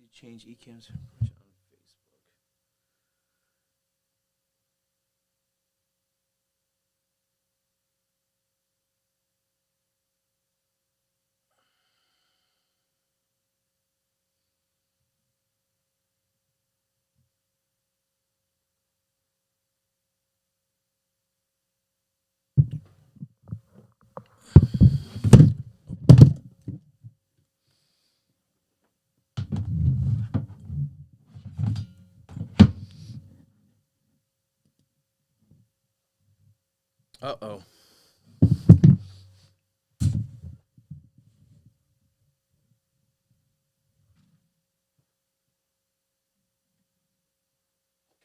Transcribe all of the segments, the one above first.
you change Ecamm's on Facebook? Uh-oh.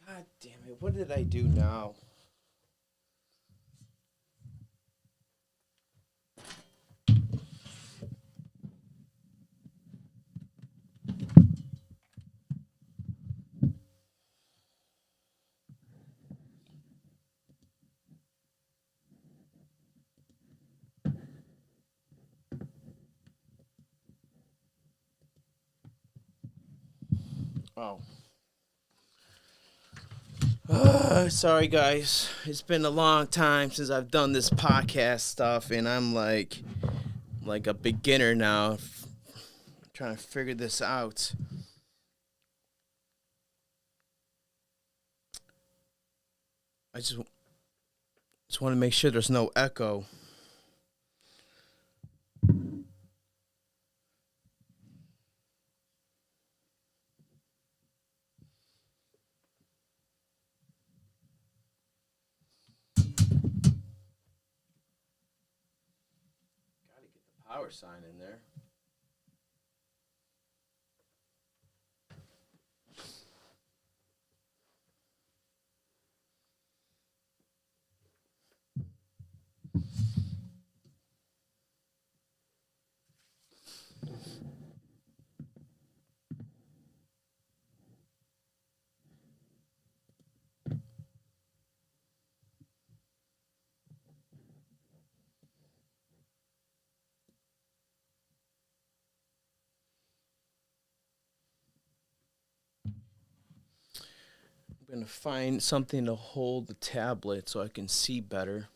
God damn it. What did I do now? Oh. Sorry, guys. It's been a long time since I've done this podcast stuff, and I'm like a beginner now, trying to figure this out. I just want to make sure there's no echo. Gotta get the power sign in there. I'm gonna find something to hold the tablet so I can see better.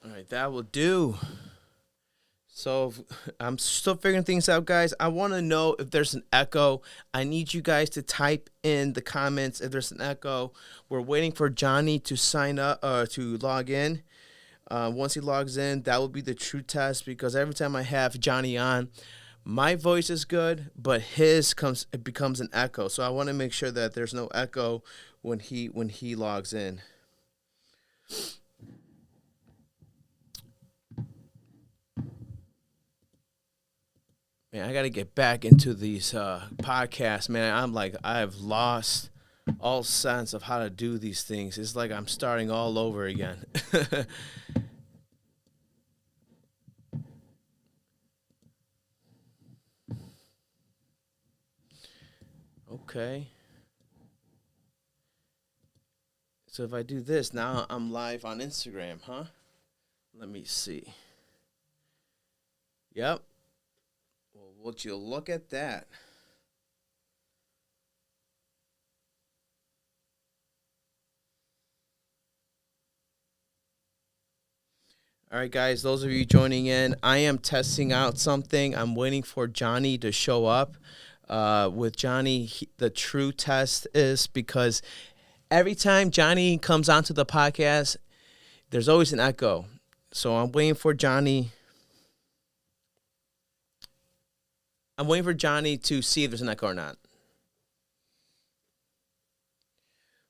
All right, that will do. So I'm still figuring things out, guys. I want to know if there's an echo. I need you guys to type in the comments if there's an echo. We're waiting for Johnny to sign up, to log in. Once he logs in, that will be the true test because every time I have Johnny on, my voice is good, but it becomes an echo. So I want to make sure that there's no echo when he logs in. Man, I got to get back into these podcasts, man. I've lost all sense of how to do these things. It's like I'm starting all over again. Okay. So if I do this, now I'm live on Instagram, huh? Let me see. Yep. Well, would you look at that? All right, guys, those of you joining in, I am testing out something. I'm waiting for Johnny to show up. With Johnny, the true test is because every time Johnny comes onto the podcast, there's always an echo. So I'm waiting for Johnny. I'm waiting for Johnny to see if there's an echo or not.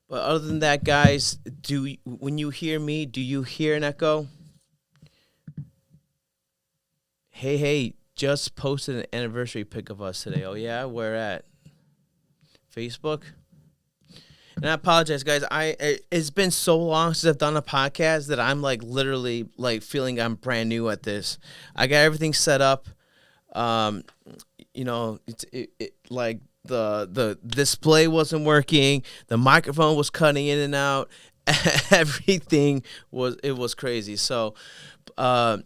But other than that, guys, when you hear me, do you hear an echo? Hey, hey, just posted an anniversary pic of us today. Oh yeah, where at? Facebook. And I apologize, guys. It's been so long since I've done a podcast that I'm like literally like feeling I'm brand new at this. I got everything set up. Um, like the display wasn't working, the microphone was cutting in and out, everything was crazy. So, uh,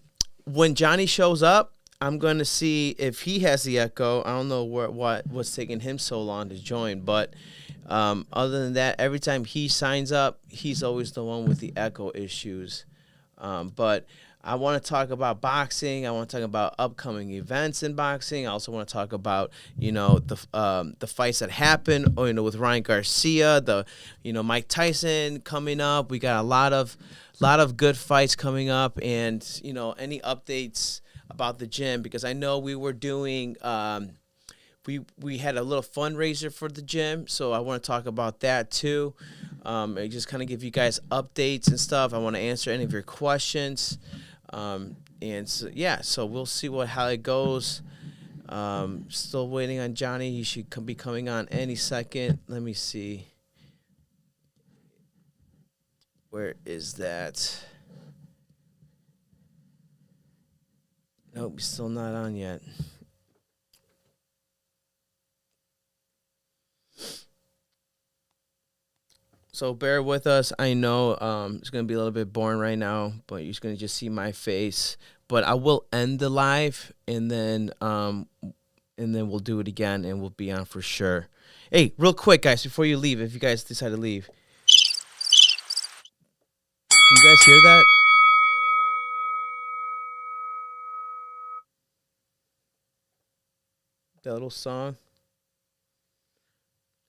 when Johnny shows up, I'm going to see if he has the echo. I don't know what's taking him so long to join, but other than that, every time he signs up, he's always the one with the echo issues. But I want to talk about boxing. I want to talk about upcoming events in boxing. I also want to talk about the fights that happened. With Ryan Garcia, Mike Tyson coming up. We got a lot of good fights coming up, and any updates about the gym, because I know we were doing. We had a little fundraiser for the gym, so I want to talk about that too. I just kind of give you guys updates and stuff. I want to answer any of your questions, and so, yeah. So we'll see how it goes. Still waiting on Johnny. He should be coming on any second. Let me see. Where is that? Nope, still not on yet. So bear with us. I know it's going to be a little bit boring right now, but you're going to just see my face. But I will end the live, and then we'll do it again, and we'll be on for sure. Hey, real quick, guys, before you leave, if you guys decide to leave. Do you guys hear that? That little song?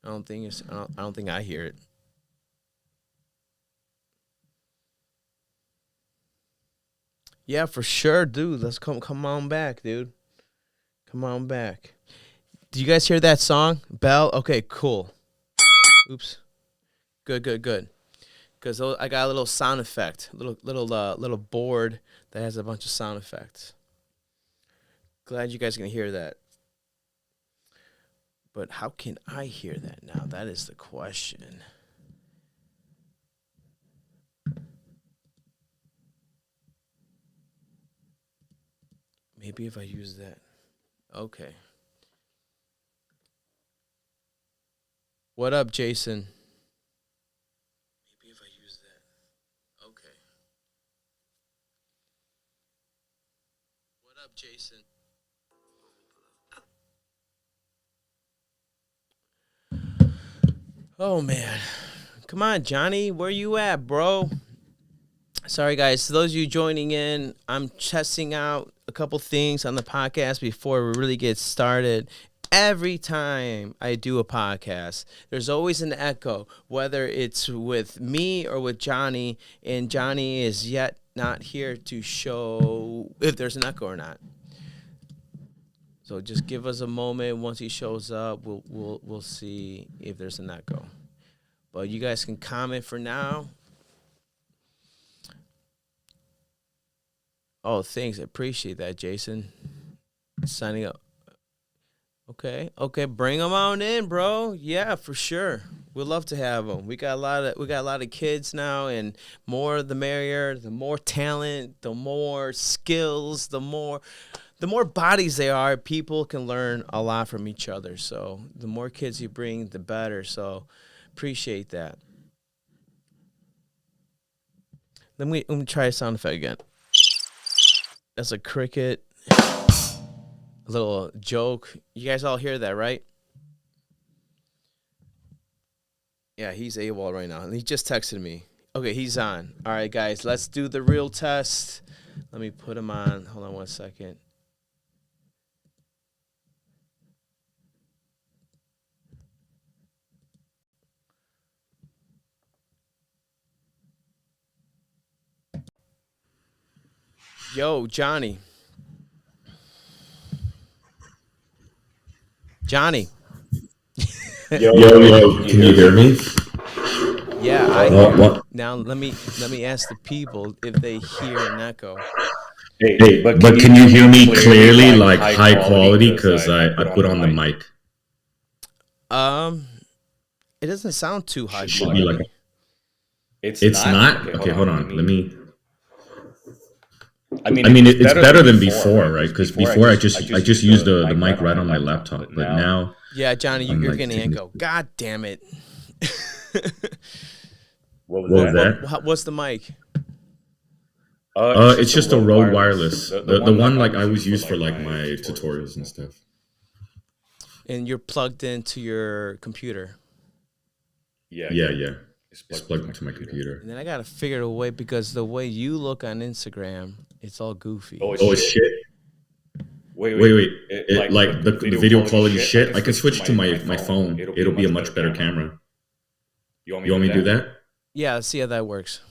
I don't think I don't think I hear it. Yeah, for sure, dude. Let's come on back, dude. Come on back. Do you guys hear that song? Bell? Okay, cool. Oops. Good, good, good. Because I got a little sound effect, little board that has a bunch of sound effects. Glad you guys can hear that. But how can I hear that now? That is the question. Maybe if I use that. Okay. What up, Jason? Maybe if I use that. Okay. What up, Jason? Oh man. Come on, Johnny. Where you at, bro? Sorry, guys. To those of you joining in, I'm testing out a couple things on the podcast before we really get started. Every time I do a podcast, there's always an echo, whether it's with me or with Johnny, and Johnny is yet not here to show if there's an echo or not. So just give us a moment. Once he shows up, we'll see if there's an echo. But you guys can comment for now. Oh, thanks. I appreciate that, Jason. Signing up. Okay, okay, bring them on in, bro. Yeah, for sure. We'd love to have them. We got a lot of kids now, and more the merrier. The more talent, the more skills, the more bodies they are. People can learn a lot from each other. So the more kids you bring, the better. So appreciate that. Let me try a sound effect again. That's a cricket. A little joke. You guys all hear that, right? Yeah, he's AWOL right now. And he just texted me. Okay, he's on. All right, guys, let's do the real test. Let me put him on. Hold on 1 second. Yo, Johnny. Johnny. Yo, can you hear me? Yeah, I What? hear What? you. Now let me ask the people if they hear an echo. Hey, but can you hear me clearly, like high quality? Because I put on the mic. Um, it doesn't sound too high Should be like quality. it's not. Okay, hold on. Let me. I I mean, mean, it's it's better better than than before, before, right? right? Because Because before before I I just just used used the the mic mic right right on on my my laptop, laptop, but but now now Yeah, Johnny, I'm you're like getting taking. echo. God damn it. what was What was what that? what that? what's the mic? It's It's just a just a Rode Rode Wireless, Wireless. the The one like one I like always I use was for used for like like my my tutorials and tutorials and stuff. stuff. And you're plugged into your computer. Yeah, Yeah, yeah, yeah. it's It's plugged into plugged my into my computer. computer. And then I gotta figure a way because the way you look on Instagram, it's all Oh, goofy. it's Oh, it's shit. shit. Wait. Wait. It, It like like the the video video quality quality shit. I shit. can I can switch to switch to my my phone. phone. It'll be a It'll be a much better much better camera. camera. You want me You to want do me to do that? that? Yeah, let's see how that works.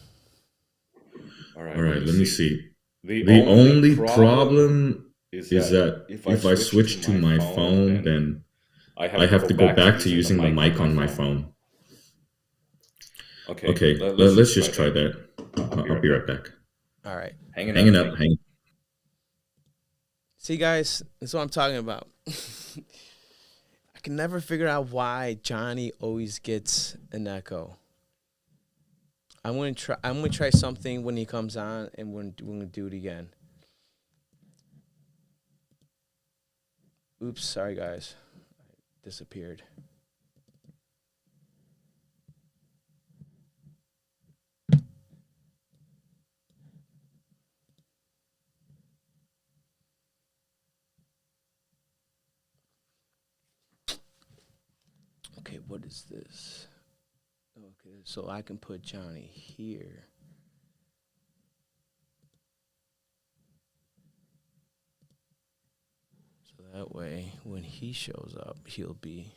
All right, All let right, me let me see. see. The The only only problem problem is is that that if I if I switch to switch to my my phone, phone, then then I I have to have go to go back to back to using the using the mic on mic my on my phone. phone. Okay, Okay, let's just let's try just try that. that. I'll be I'll right be back. right back. All right. Hanging up. Hanging up, hanging. See, guys, that's what I'm talking about. I can never figure out why Johnny always gets an echo. I'm gonna try something when he comes on, and we're gonna do it again. Oops, sorry guys, disappeared. Okay, what is this? Okay, so I can put Johnny here. So that way, when he shows up, he'll be.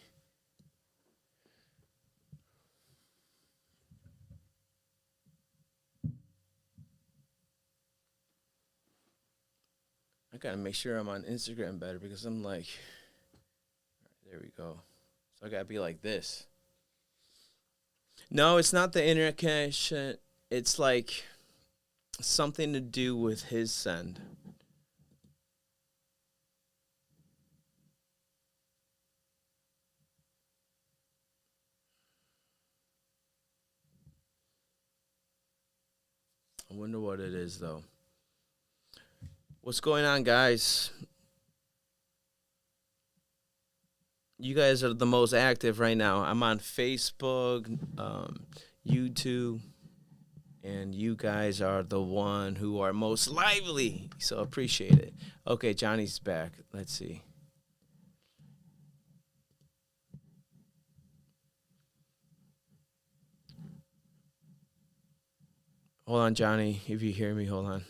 I gotta make sure I'm on Instagram better because I'm like, there we go. So I gotta be like this. No, it's not the internet connection. It's like something to do with his send. I wonder what it is though. What's going on, guys? You guys are the most active right now. I'm on Facebook, YouTube, and you guys are the one who are most lively. So appreciate it. Okay, Johnny's back. Let's see. Hold on, Johnny. If you hear me, hold on.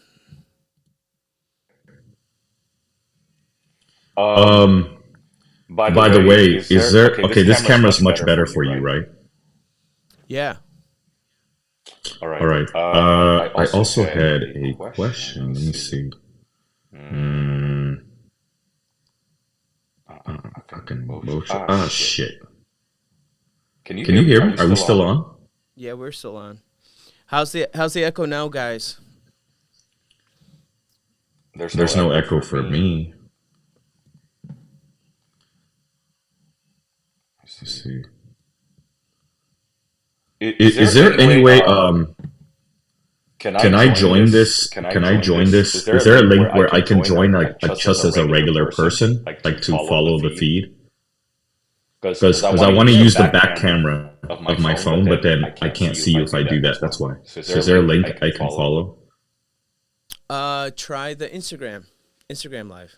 Um, Um, by the by the way, way, is is there there okay? This okay? This camera's camera's much much better for better you, for you, right? right? Yeah. All All right. right. I I also also had had a a question. Let question. me Let me see. see. Mm, Hmm. fucking Fucking motion. motion. Ah, Ah, shit. shit. Can you Can hear you me? hear Are me? we Are we still still on? on? Yeah, we're still on. How's the echo now, guys? There's no There's no echo echo for for me. me. Let's Let's see. see. Is Is there there any any way? way? Can I Can I join join this? this? Can I Can I join join this? Is this? there a Is there a link where link I where I can can join join like just as just a as a regular regular person, person, like to like to follow the follow the feed? feed? Because I Because want I to want to use the use the back back camera camera of my of my phone, but phone, but then I then I can't see can't you if see I you do if I that. do That's that. why. That's why. So is there So a is there a link I link can I can follow? follow? Try the Instagram live.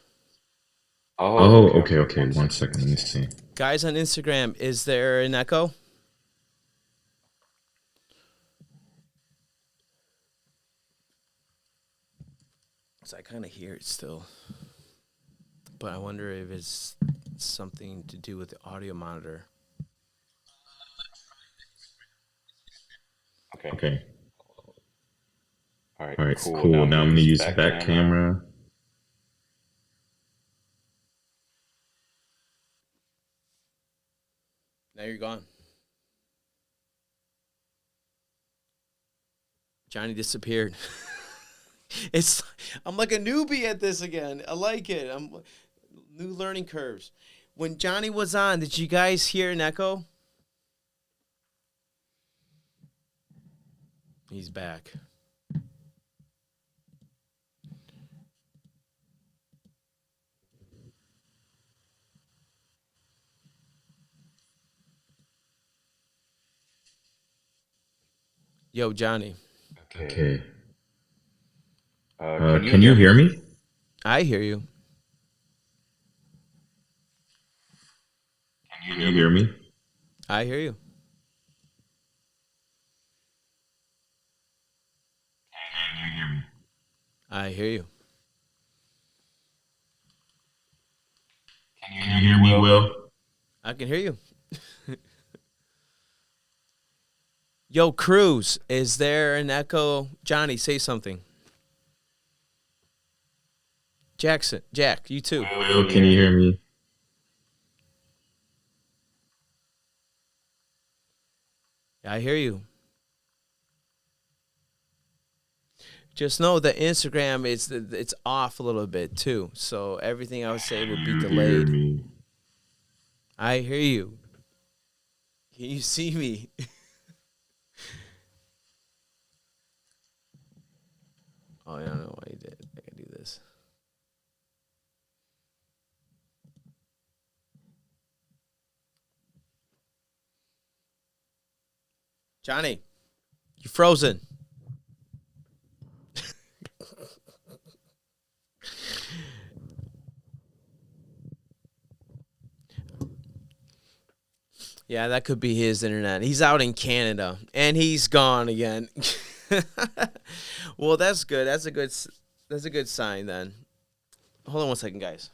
Oh, Oh, okay, okay, okay. okay. One One second. Let me second. Let me see. see. Guys on Instagram, is there an echo? So I kind of hear it still, but I wonder if it's something to do with the audio monitor. Okay. Okay. All right. All right. Cool. Now Cool. I'm Now gonna I'm gonna use use back back camera. camera. Now you're gone. Johnny disappeared. I'm like a newbie at this again. I like it. I'm new learning curves. When Johnny was on, did you guys hear an echo? He's back. Yo, Johnny. Okay. Can Can you hear me? I hear you. Can you hear me? I hear you. Can you hear me? I hear you. Can you hear me, Will? I can hear you. Yo, Cruz, is there an echo? Johnny, say something. Jack, you too. Will, can you hear me? I hear you. Just know that Instagram it's off a little bit too, so everything I would say would be delayed. Me? I hear you. Can you see me? Oh, I don't know why you did. I can do this. Johnny, you frozen. Yeah, that could be his internet. He's out in Canada, and he's gone again. Well, that's good. That's a good sign then. Hold on one second, guys.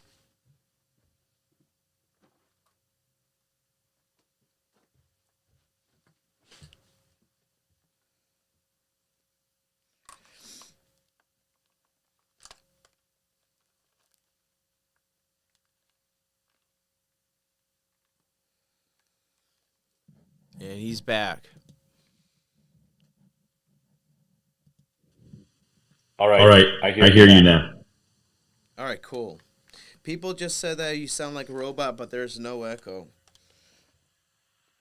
And he's back. All right. All right. I hear you now. All right, cool. People just said that you sound like a robot, but there's no echo.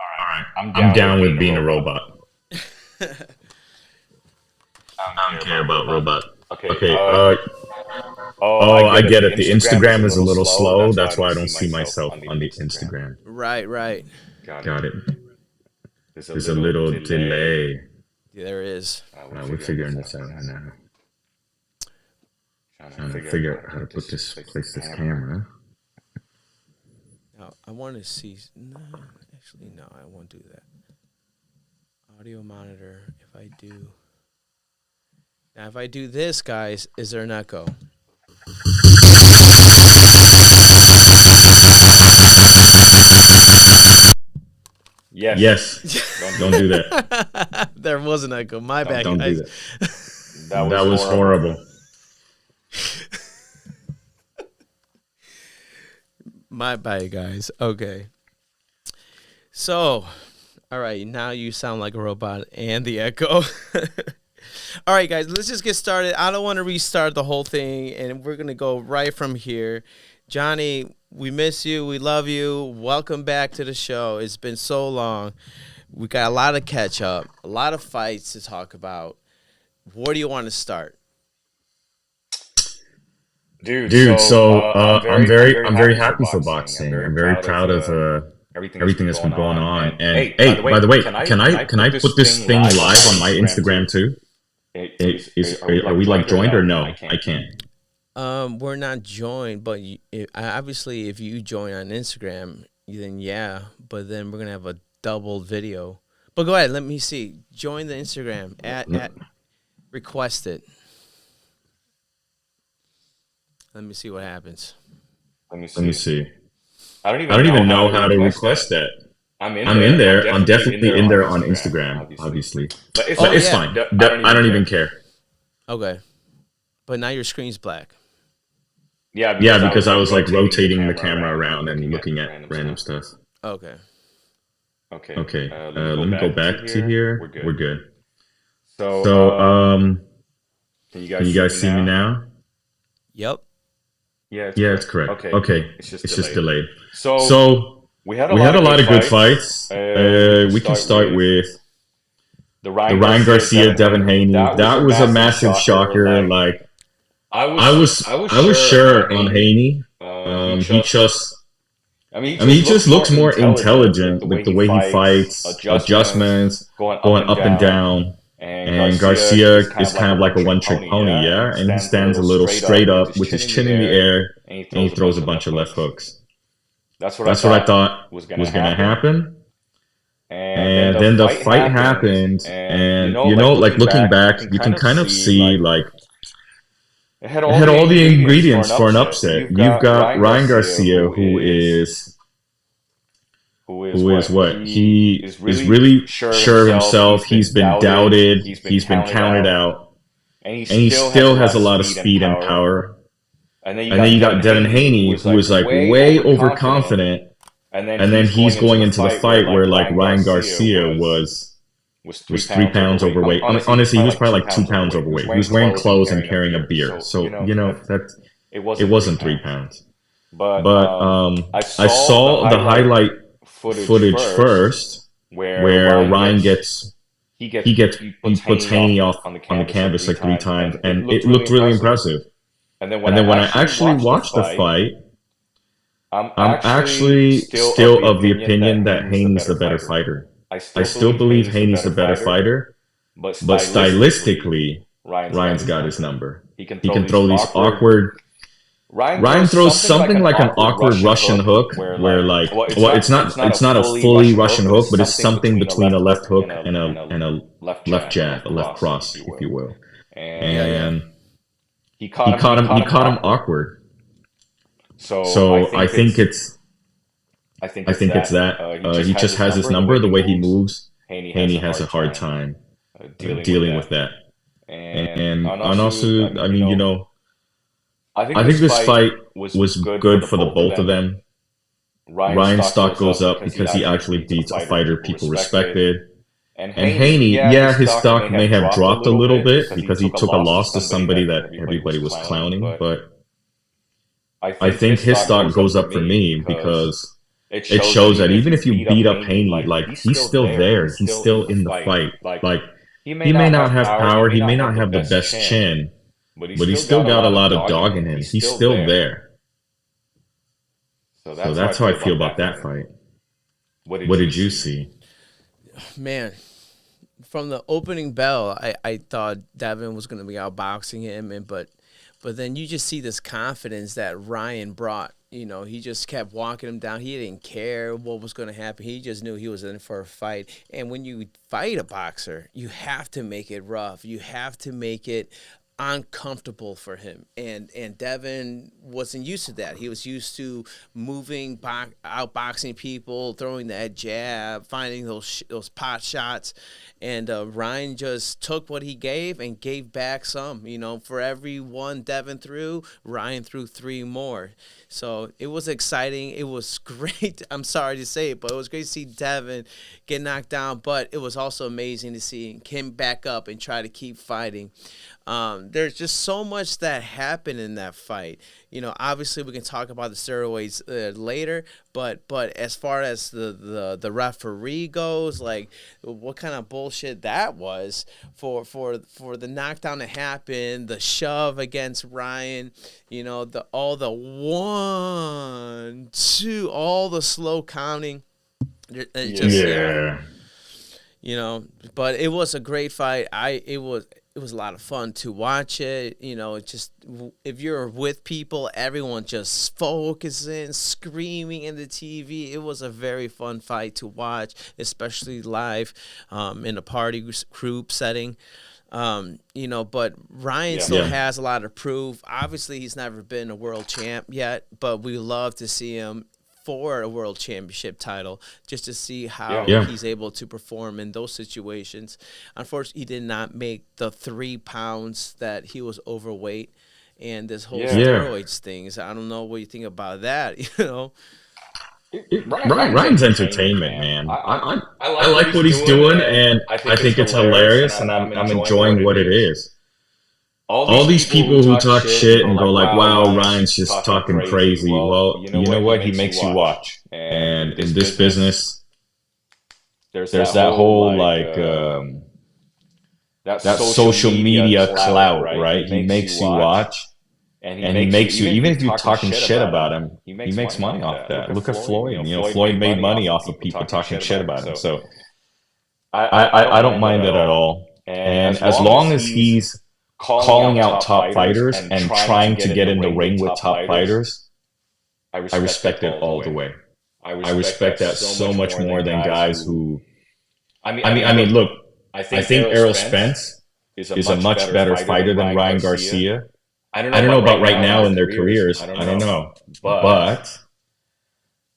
All right. I'm down with being a robot. I don't care about robot. Okay. I get it. The Instagram is a little slow. That's why I don't see myself on the Instagram. Right. Got it. There's a little delay. Yeah, there is. We're figuring this out now. Trying to figure out how to place this camera. Now, I want to see. No, actually, no, I won't do that. Audio monitor. If I do. Now, if I do this, guys, is there an echo? Yes. Don't do that. There was an echo. My bad. Don't guys. do that. That was horrible. My bad, guys. Okay. So, all right. Now you sound like a robot and the echo. All right, guys. Let's just get started. I don't want to restart the whole thing, and we're going to go right from here. Johnny, we miss you. We love you. Welcome back to the show. It's been so long. We got a lot to catch up, a lot of fights to talk about. Where do you want to start? Dude, so I'm very happy for boxing. I'm very proud of everything that's been going on. And hey, by the way, can I put this thing live on my Instagram too? Are we like joined or no? I can't. We're not joined, but obviously, if you join on Instagram, then yeah. But then we're gonna have a double video. But go ahead, let me see. Join the Instagram at request it. Let me see what happens. Let me see. I don't even know how to request that. I'm in there. I'm definitely in there on Instagram, obviously. But it's fine. I don't even care. Okay. But now your screen's black. Yeah, because I was like rotating the camera around and looking at random stuff. Okay. Okay. Let me go back to here. We're good. So, So, can you guys see me now? Yep. Yeah, it's Yeah, it's correct. correct. Okay, Okay. it's just It's just delayed. delayed. So So, we had a we lot had a of lot good of good fights. fights. We can We can start start with with the the Ryan Ryan Garcia, Garcia, Devin Devin Haney. Haney. That was a That was a massive massive shocker. shocker. Like Like, I I was, was, I was I was sure on sure on Haney. Haney. He He just, just, he I mean, he just just looks looks more more intelligent with intelligent the with way the he way he fights, fights, adjustments, adjustments, going up going and up and down. down. And And Garcia Garcia is kind is of like kind a of like a one-trick one-trick pony, pony, yeah. And yeah. he And he stands a stands little a little straight up straight with his up with chin his in the chin in the air, air, and he and he throws a throws bunch a of left bunch of left hooks. hooks. That's what I That's what I thought thought was gonna was gonna happen. happen. And then And the then the fight fight happened, happened, and and like looking looking back, back, you you can can kind kind of of see see like like it had it all had the all the ingredients for ingredients an for an upset. upset. You've You've got got Ryan Ryan Garcia, Garcia, who is what? He He is is really really sure of sure of himself. himself. He's He's been been doubted. doubted. He's been He's been counted counted out, out, and he and he still has a still lot has of a lot of speed and speed and power. power. And then you And then got you Devin got Devin Haney, Haney, who who was was like like way way overconfident. overconfident. And then And then he's he's going going into into the the fight fight where where like like Ryan Ryan Garcia Garcia was three was 3 pounds pounds overweight. overweight. Honestly, he was Honestly, he probably was like probably two like two pounds pounds overweight. He was overweight. He wearing was wearing clothes and clothes and carrying a carrying a beer. beer. So So, that it it wasn't three wasn't three pounds. pounds. But But I I saw the saw the highlight highlight footage footage first, first where where Ryan Ryan gets gets he gets he gets he he puts puts Haney off Haney off on the on the canvas like canvas three like three times, times, and it and looked it really looked really impressive. impressive. And then when And I then when I actually actually watched the watched the fight, fight, I'm I'm actually actually still still of of the the opinion that opinion that Haney's the Haney's better the better fighter. fighter. I I still still believe believe Haney's the Haney's better the better fighter, fighter, but but stylistically, stylistically, Ryan's got Ryan's his got his number. number. He can He throw can these throw these awkward. awkward. Ryan throws something like an awkward Russian hook, Where where like like, well, it's it's not not a a fully fully Russian hook, Russian but hook, it's but it's something something between a between a left left hook hook and and a left left jab, a jab, left a left cross, cross, if you if you will. will. Yeah, yeah. And He caught he him caught him awkward. awkward. So So I think it's I think I it's think it's that. that. He He just just has has his his number, number. the The way way he he moves. moves, Haney Haney has a has a hard hard time time dealing dealing with with that. that. And And also, also, I mean, I think I think this this fight fight was was good for good the for the both of both of them. them. Ryan's Ryan's stock stock goes goes up up because he because he actually actually beats a beats a fighter fighter people people respected. respected. And And Haney, Haney, yeah, yeah, his his stock stock may have dropped a little bit because because he he took took a a loss loss to to somebody somebody that that everybody everybody was was clowning. clowning. But But I I think think his his stock stock goes up goes for up for me me because because it it shows that shows that even if even you if you beat up beat up Haney, Haney, like like he's he's still still there. there. He's He's still in still the in the fight. fight. Like Like he may not have power, power, he he may may not not have have the the best best chin, chin, but but he's still got a lot of dog in him. He's He's still still there. there. So So that's how I that's how I feel feel about about that that fight. fight. What What did did you you see? see? Man, from the opening bell, I thought Devin was going to be outboxing him, but then you just see this confidence that Ryan brought. He just kept walking him down. He didn't care what was going to happen. He just knew he was in for a fight. And when you fight a boxer, you have to make it rough. You have to make it uncomfortable for him. And Devin wasn't used to that. He was used to moving, outboxing people, throwing that jab, finding those pot shots. And Ryan just took what he gave and gave back some. For every one Devin threw, Ryan threw 3 more. So it was exciting. It was great. I'm sorry to say it, but it was great to see Devin get knocked down. But it was also amazing to see him back up and try to keep fighting. There's just so much that happened in that fight. Obviously we can talk about the steroids later, but as far as the referee goes, like what kind of bullshit that was for the knockdown to happen, the shove against Ryan, all the 1, 2, all the slow counting. It just, but it was a great fight. It was a lot of fun to watch it. Just if you're with people, everyone just focusing, screaming in the TV. It was a very fun fight to watch, especially live in a party group setting. But Ryan still has a lot to prove. Obviously, he's never been a world champ yet, but we love to see him for a world championship title, just to see how he's able to perform in those situations. Unfortunately, he did not make the 3 pounds that he was overweight, and this whole steroids things. I don't know what you think about that. Ryan's entertainment, man. I like what he's doing, and I think it's hilarious, and I'm enjoying what it is. All these people who talk shit and go like, "Wow, Ryan's just talking crazy." Well, you know what? He makes you watch, and in this business, there's that whole like that social media clout, right? He makes you watch. And he makes you, even if you're talking shit about him, he makes money off that. Look at Floyd. Floyd made money off of people talking shit about him. So I don't mind it at all. And as long as he's calling out top fighters and trying to get in the ring with top fighters, I respect it all the way. I respect that so much more than guys who. I mean, look, I think Errol Spence is a much better fighter than Ryan Garcia. I don't know about right now in their careers. I don't know. But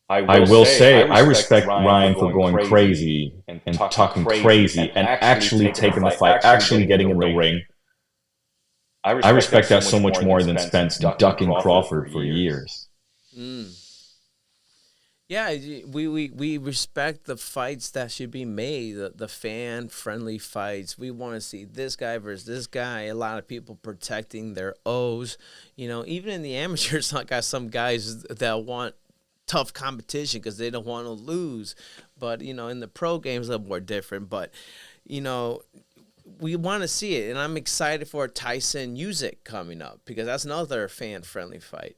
I will say I respect Ryan for going crazy and talking crazy and actually taking the fight, actually getting in the ring. I respect that so much more than Spence ducking Crawford for years. Yeah, we respect the fights that should be made, the fan-friendly fights. We want to see this guy versus this guy. A lot of people protecting their O's. Even in the amateurs, I got some guys that want tough competition because they don't want to lose. But, in the pro games, a little more different. But, we want to see it. And I'm excited for Tyson Usyk coming up because that's another fan-friendly fight.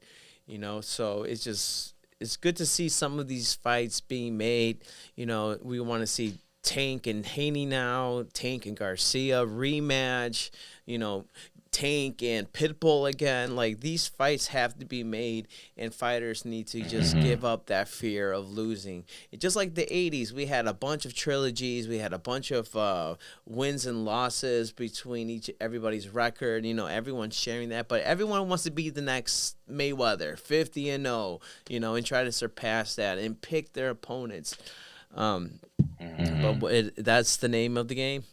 So it's just... It's good to see some of these fights being made. We want to see Tank and Haney now, Tank and Garcia rematch, Tank and Pitbull again. Like, these fights have to be made, and fighters need to just give up that fear of losing. Just like the 80s, we had a bunch of trilogies. We had a bunch of wins and losses between everybody's record. Everyone's sharing that. But everyone wants to be the next Mayweather, 50-0, and try to surpass that and pick their opponents. But that's the name of the game,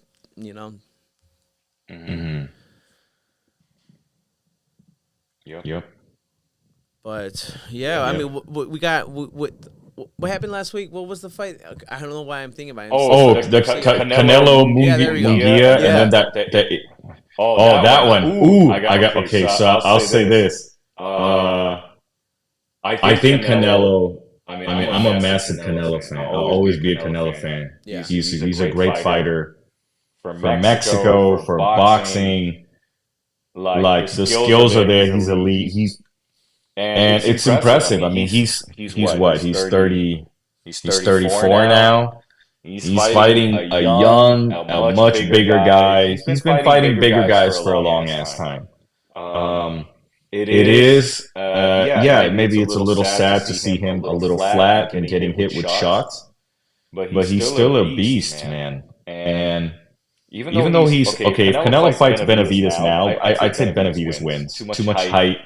Yep. But yeah, I mean, we got what happened last week? What was the fight? I don't know why I'm thinking about it. The Canelo Munguia, and then that one. Ooh, I got okay. So I'll say this. I think Canelo. I mean, I'm a massive Canelo fan. I'll always be a Canelo fan. Yeah. He's a great fighter from Mexico, for boxing. Like the skills are there. He's elite. And it's impressive. I mean, he's what? He's 30. He's 34 now. He's fighting a young, a much bigger guy. He's been fighting bigger guys for a long ass time. It is, maybe it's a little sad to see him a little flat and getting hit with shots, but he's still a beast, man. And even though he's okay, if Canelo fights Benavidez now, I'd say Benavidez wins. Too much height,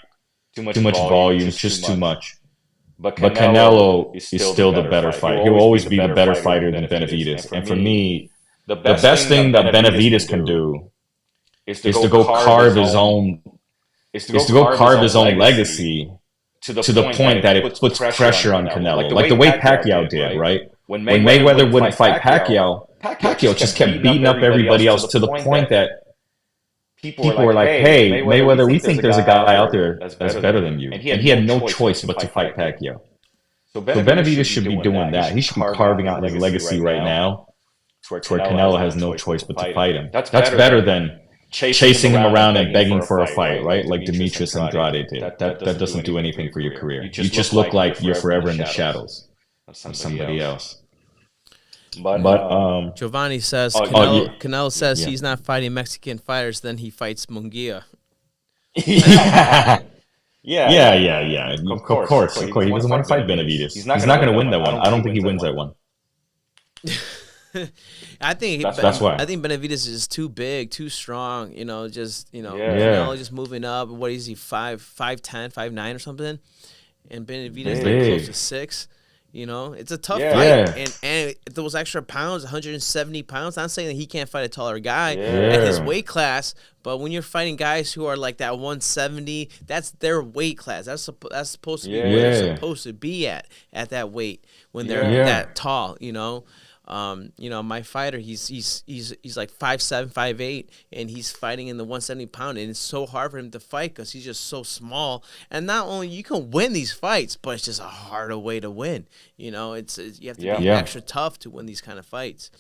too much volume, just too much. But Canelo is still the better fighter. He'll always be the better fighter than Benavidez. And for me, the best thing that Benavidez can do is to go carve his own. Is to go carve his own legacy to the point that it puts pressure on Canelo, like the way Pacquiao did, right? When Mayweather wouldn't fight Pacquiao just kept beating up everybody else to the point that people were like, "Hey, Mayweather, we think there's a guy out there that's better than you," and he had no choice but to fight Pacquiao. So Benavidez should be doing that. He should be carving out like legacy right now, where Canelo has no choice but to fight him. That's better than chasing him around and begging for a fight, right? Like Demetrius Andrade did. That doesn't do anything for your career. You just look like you're forever in the shadows of somebody else. But Giovanni says Canelo says he's not fighting Mexican fighters, then he fights Munguia. Yeah. Of course. He doesn't want to fight Benavidez. He's not going to win that one. I don't think he wins that one. I think that's why. I think Benavidez is too big, too strong. Canelo just moving up. What is he? 5'10", 5'9" or something, and Benavidez like close to 6. You know, it's a tough Yeah. fight, Yeah. and those extra pounds, 170 pounds. I'm saying that he can't fight a taller guy Yeah. at his weight class, but when you're fighting guys who are like that 170, that's their weight class. That's supposed to be where they're Yeah. supposed to be at that weight when they're Yeah. that tall. You know, my fighter, he's like 5'7", 5'8", and he's fighting in the 170 pound, and it's so hard for him to fight because he's just so small. And not only you can win these fights, but it's just a harder way to win. You know, it's you have to be Yeah. extra tough to win these kind of fights.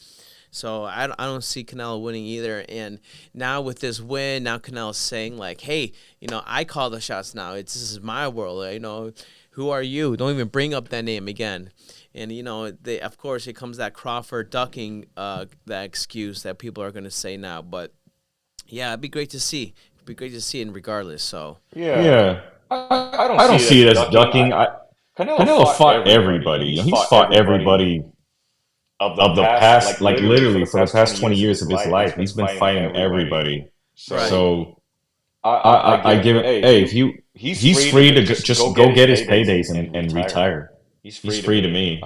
So I don't see Canelo winning either. And now with this win, now Canelo's saying like, hey, you know, I call the shots now. This is my world. You know, who are you? Don't even bring up that name again. And, you know, of course, it comes that Crawford ducking that excuse that people are going to say now. But, yeah, it'd be great to see. It'd be great to see it regardless. So, Yeah. I don't see it as ducking. Canelo Canelo fought everybody. You know, he's fought everybody of of the past, like literally for the past 20 years of his life. He's been fighting everybody. Right. So I give him, hey, if he's free to just go get his paydays and retire. He's free to me.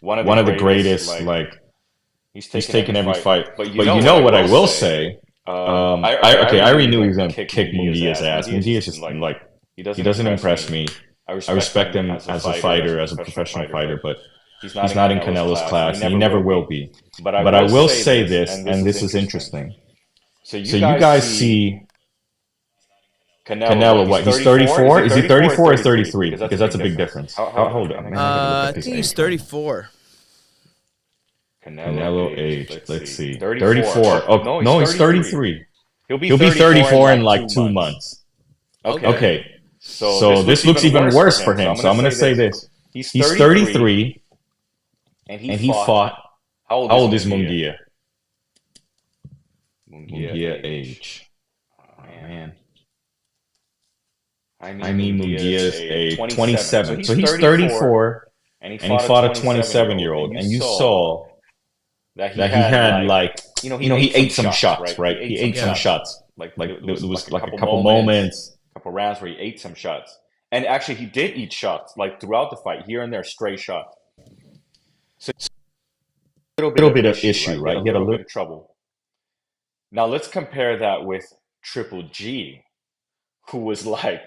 One of the greatest, like, he's taken every fight. But you know what I will say? I already knew he was going to kick Munguia's ass. Munguia's just, like, he doesn't impress me. I respect him as a fighter, as a professional fighter, but he's not in Canelo's class, and he never will be. But I will say this, and this is interesting. So you guys see Canelo, what? He's 34? Is he 34 or 33? Because that's a big difference. Hold on. I think he's 34. Canelo age. Let's see. 34. Oh, no, he's 33. He'll be 34 in like 2 months. Okay. So this looks even worse for him. So I'm going to say this. He's 33, and he fought. How old is Munguia? Munguia age. Oh, man. I mean, Munguia's age 27. So he's 34, and he fought a 27-year-old. And you saw that he had like, you know, he ate some shots, right? He ate some shots. Like there was like a couple moments. A couple rounds where he ate some shots. And actually, he did eat shots, like throughout the fight, here and there, stray shots. So a little bit of issue, right? He had a little bit of trouble. Now, let's compare that with Triple G, who was like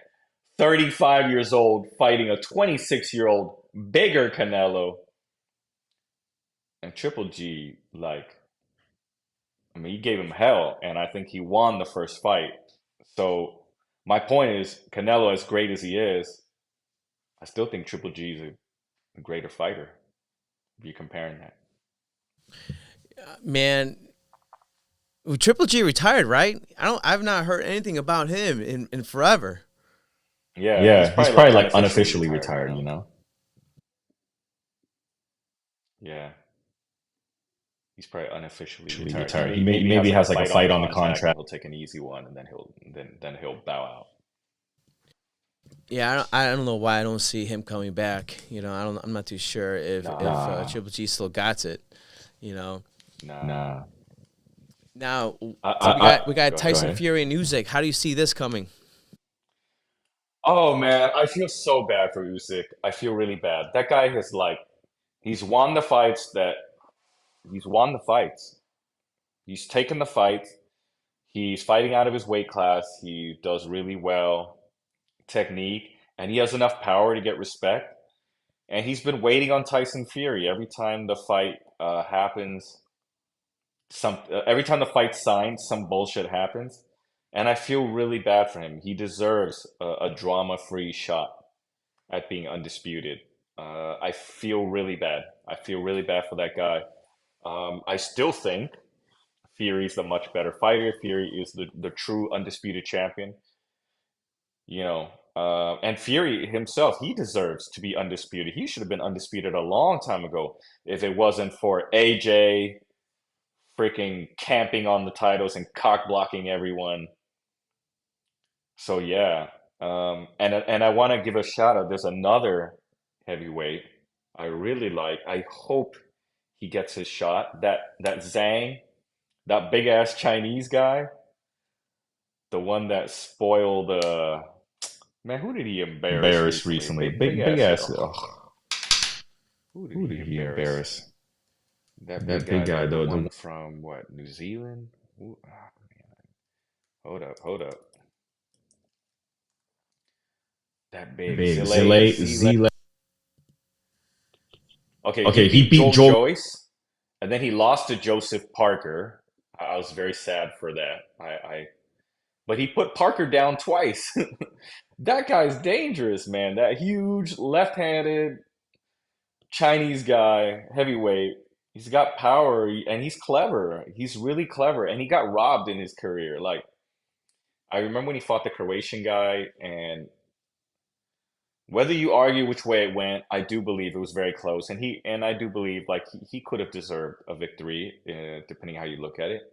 35 years old, fighting a 26-year-old, bigger Canelo. And Triple G, like, I mean, he gave him hell, and I think he won the first fight. So my point is, Canelo, as great as he is, I still think Triple G is a greater fighter, if you're comparing that. Man, Triple G retired, right? I've not heard anything about him in forever. Yeah, he's probably like unofficially retired, you know? Yeah. He's probably unofficially retired. He maybe has like a fight on the contract. He'll take an easy one, and then he'll bow out. Yeah, I don't know why I don't see him coming back. You know, I'm not too sure if Triple G still got it. You know. Nah. Now we got Tyson Fury and Usyk. How do you see this coming? Oh man, I feel so bad for Usyk. I feel really bad. That guy has he's won the fights. He's taken the fight. He's fighting out of his weight class. He does really well, technique, and he has enough power to get respect. And he's been waiting on Tyson Fury every time the fight happens. Every time the fight's signed, some bullshit happens, and I feel really bad for him. He deserves a drama-free shot at being undisputed. I feel really bad. I feel really bad for that guy. I still think Fury's the much better fighter. Fury is the true undisputed champion. You know, and Fury himself, he deserves to be undisputed. He should have been undisputed a long time ago if it wasn't for AJ freaking camping on the titles and cock blocking everyone. So yeah, and I want to give a shout out. There's another heavyweight I really like. I hope he gets his shot. That Zhang, that big ass Chinese guy, the one that spoiled. Man, who did he embarrass recently? Big ass. Who did he embarrass? That big guy, the one from what, New Zealand? Ooh, oh, man. Hold up. That big Zile. Okay, he beat Joel Joyce, and then he lost to Joseph Parker. I was very sad for that. But he put Parker down twice. That guy's dangerous, man. That huge left-handed Chinese guy, heavyweight. He's got power and he's clever. He's really clever, and he got robbed in his career. Like, I remember when he fought the Croatian guy, and whether you argue which way it went, I do believe it was very close, and I do believe like he could have deserved a victory, depending how you look at it.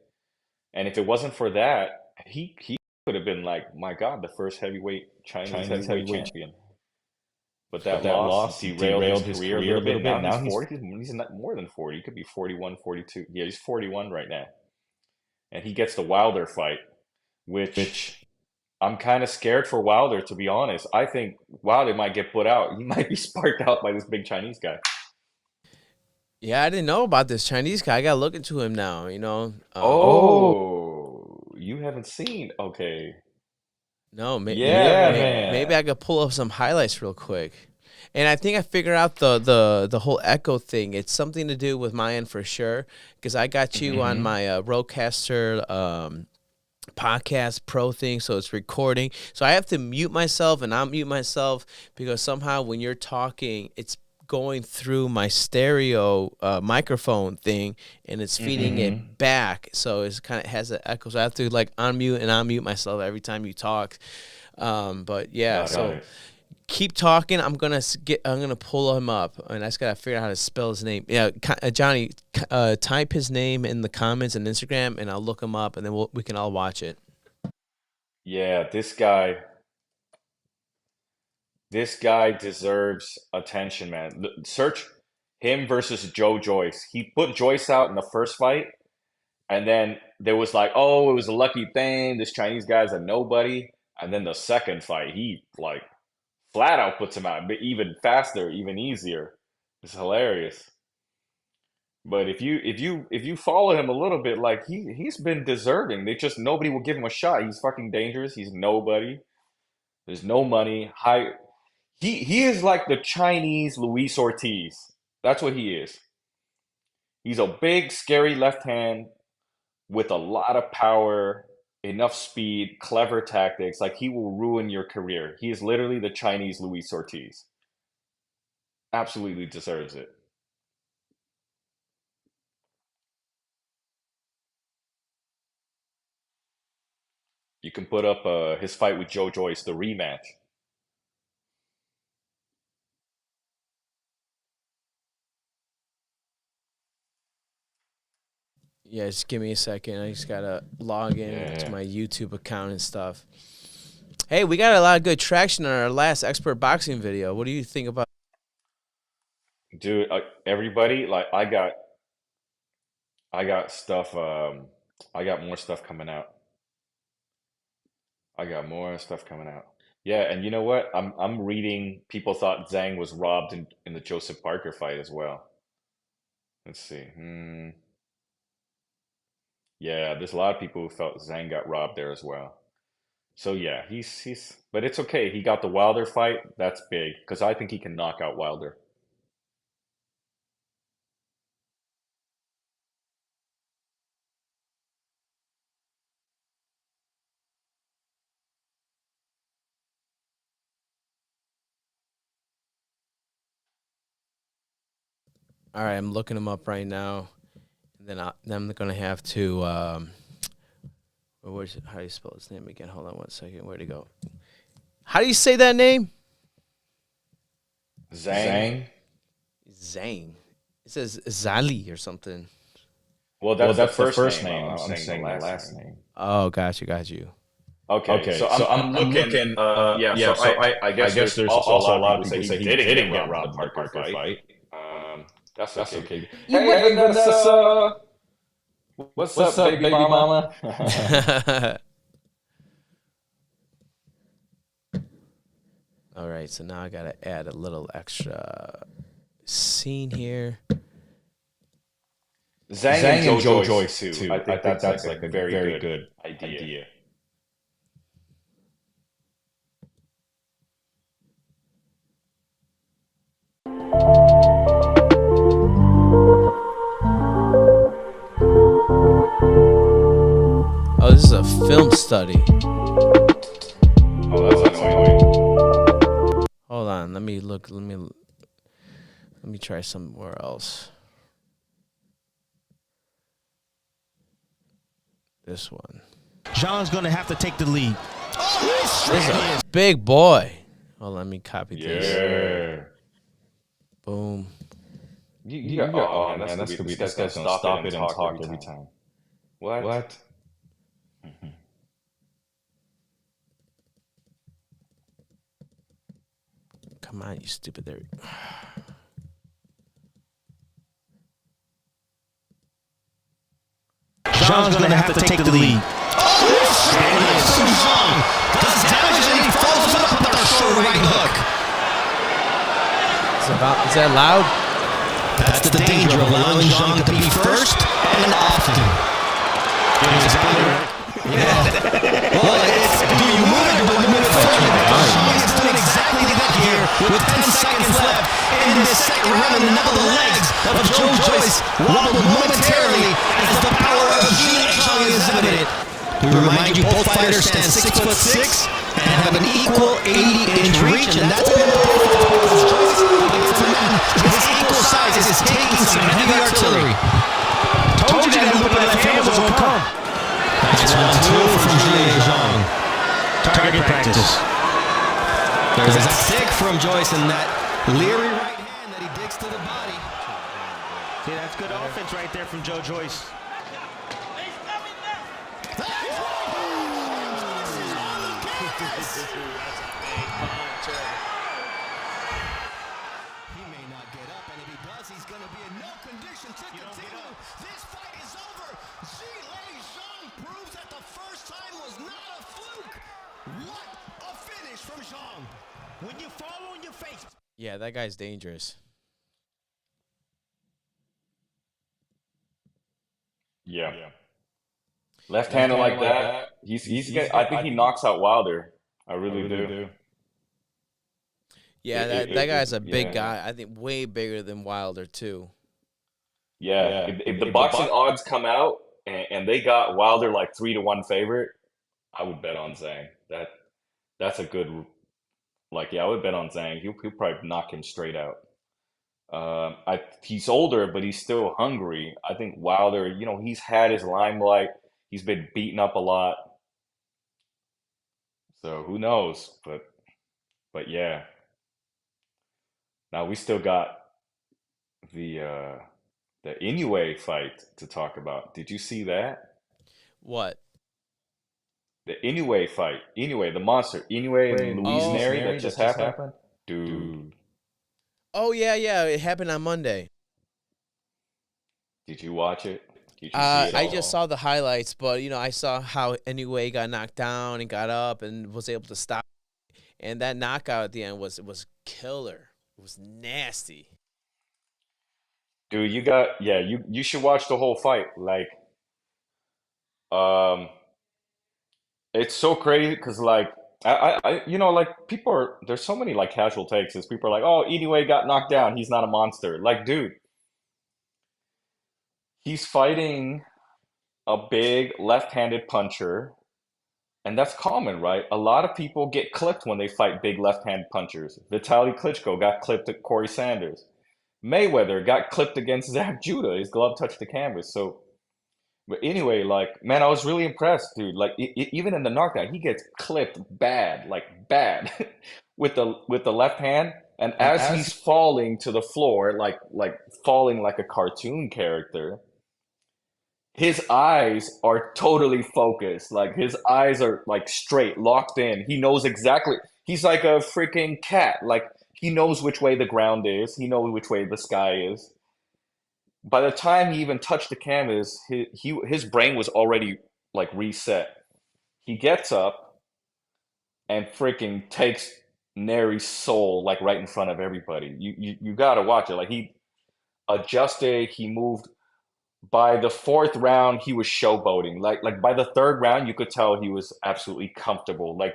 And if it wasn't for that, he could have been like, my God, the first Chinese heavyweight champion. But that loss derailed his career a little bit. Now he's 40. He's not more than 40. He could be 41, 42. Yeah, he's 41 right now. And he gets the Wilder fight, which I'm kind of scared for Wilder, to be honest. I think Wilder might get put out. He might be sparked out by this big Chinese guy. Yeah, I didn't know about this Chinese guy. I got to look into him now, you know. You haven't seen? Okay. No, man. Maybe I could pull up some highlights real quick. And I think I figured out the whole echo thing. It's something to do with my end for sure, because I got you on my Rodecaster podcast pro thing, so it's recording. So I have to mute myself and unmute myself, because somehow when you're talking, it's going through my stereo microphone thing, and it's feeding it back, so it's kind of has an echo. So I have to like unmute and unmute myself every time you talk. But yeah, so keep talking. I'm gonna pull him up, and I just gotta figure out how to spell his name. Yeah, Johnny, type his name in the comments and Instagram, and I'll look him up, and then we can all watch it. Yeah, this guy deserves attention, man. Search him versus Joe Joyce. He put Joyce out in the first fight, and then there was like, oh, it was a lucky thing. This Chinese guy's a nobody. And then the second fight, he like flat out puts him out, but even faster, even easier. It's hilarious. But if you follow him a little bit, like he's been deserving. Nobody will give him a shot. He's fucking dangerous. He's nobody. There's no money. He is like the Chinese Luis Ortiz. That's what he is. He's a big, scary left hand with a lot of power, enough speed, clever tactics. Like, he will ruin your career. He is literally the Chinese Luis Ortiz. Absolutely deserves it. You can put up his fight with Joe Joyce, the rematch. Yeah, just give me a second. I just gotta log in to my YouTube account and stuff. Hey, we got a lot of good traction on our last expert boxing video. What do you think about? Dude, everybody, like, I got stuff. I got more stuff coming out. Yeah, and you know what? I'm reading. People thought Zhang was robbed in the Joseph Parker fight as well. Let's see. Yeah, there's a lot of people who felt Zhang got robbed there as well. So yeah, but it's okay. He got the Wilder fight. That's big, because I think he can knock out Wilder. All right, I'm looking him up right now. And then I'm gonna have to. How do you spell his name again? Hold on 1 second. Where'd he go? How do you say that name? Zhang. Zhang. It says Zali or something. Well, that's the first name. I'm saying the last name. Oh, got you. Okay. So I'm looking. I guess there's also a lot of people say he didn't get robbed in the Parker fight. That's okay. Hey, Vanessa. What's up, baby mama? All right, so now I gotta add a little extra scene here. Zhang and Joe Joyce too. I think that's like a very good idea. Oh, this is a film study. Oh, that's annoying. Hold on, let me look. Let me try somewhere else. This one. Zhang's gonna have to take the lead. This is a big boy. Oh, let me copy this. Yeah. Boom. You got, oh man, that's gonna be this guy's gonna stop it and talk every time. What? Come on, you stupid there. Zhang's gonna have to take the lead. Zhang does damage and he follows up with our short right hook. Is that loud? That's the danger of allowing Zhang to be first and often. Well, it's do you move it or do you move it further? Zhang is doing exactly that here with 10 seconds left in this second round, and now the legs of Joe Joyce wobble momentarily as the power of Zhang is evident. We remind you both fighters stand 6'6" and have an equal 80-inch reach, and that's been his equal size is taking some heavy artillery. Told you that movement of the hand was gonna come. That's 1-2 from Zhilei Zhang. Target practice. There's that stick from Joyce and that leery right hand that he digs to the body. See, that's good offense right there from Joe Joyce. He may not get up, and if he does, he's going to be in no condition to continue. This fight is over. Zhilei Zhang proves that the first time was not a fluke. What a finish from Zhang. When you fall on your face. Yeah, that guy's dangerous. Yeah. Left-handed like that. I think he knocks out Wilder. I really do. Yeah, that guy's a big guy. I think way bigger than Wilder too. Yeah. If the boxing odds come out and they got Wilder like 3-1 favorite, I would bet on Zhang. That's a good. I would bet on Zhang. He'll probably knock him straight out. He's older, but he's still hungry. I think Wilder, he's had his limelight. He's been beaten up a lot. So who knows? But yeah. Now we still got the Inoue fight to talk about. Did you see that? What? The Inoue fight. Inoue, the monster. Inoue and Luis Neri that just happened? Dude. Oh, yeah. It happened on Monday. Did you watch it? Did you see it I all? just saw the highlights, but, I saw how Inoue got knocked down and got up and was able to stop. And that knockout at the end was killer. It was nasty. Dude, you should watch the whole fight. It's so crazy because there's so many casual takes. Is people are like, oh, Inoue got knocked down. He's not a monster. Dude, he's fighting a big left-handed puncher, and that's common, right? A lot of people get clipped when they fight big left-handed punchers. Vitaly Klitschko got clipped at Corey Sanders. Mayweather got clipped against Zach Judah. His glove touched the canvas. But anyway, man, I was really impressed, dude. Even in the knockdown, he gets clipped bad, with the left hand. And as he's falling to the floor, falling like a cartoon character, his eyes are totally focused. His eyes are straight, locked in. He knows exactly. He's like a freaking cat. He knows which way the ground is. He knows which way the sky is. By the time he even touched the canvas, his brain was already reset. He gets up and freaking takes nary soul like right in front of everybody. You got to watch it. Like he adjusted, he moved. By the fourth round, he was showboating. Like by the third round, you could tell he was absolutely comfortable. Like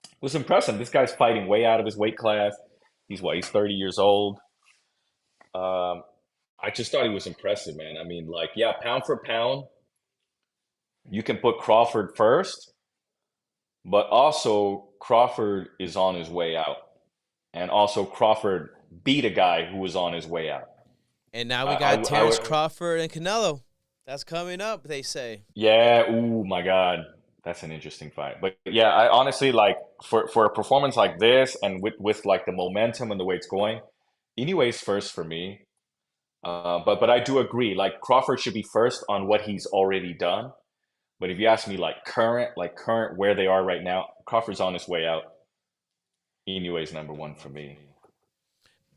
it was impressive. This guy's fighting way out of his weight class. He's what? He's 30 years old. Um, I just thought he was impressive, man. I mean, like, yeah, pound for pound, you can put Crawford first, but also Crawford is on his way out. And also Crawford beat a guy who was on his way out. And now we got Terrence Crawford and Canelo. That's coming up, they say. Yeah, ooh, my God. That's an interesting fight. But yeah, I honestly like for a performance like this and with like the momentum and the way it's going, anyways, first for me. But I do agree, like Crawford should be first on what he's already done. But if you ask me like current where they are right now, Crawford's on his way out. Anyways, number one for me.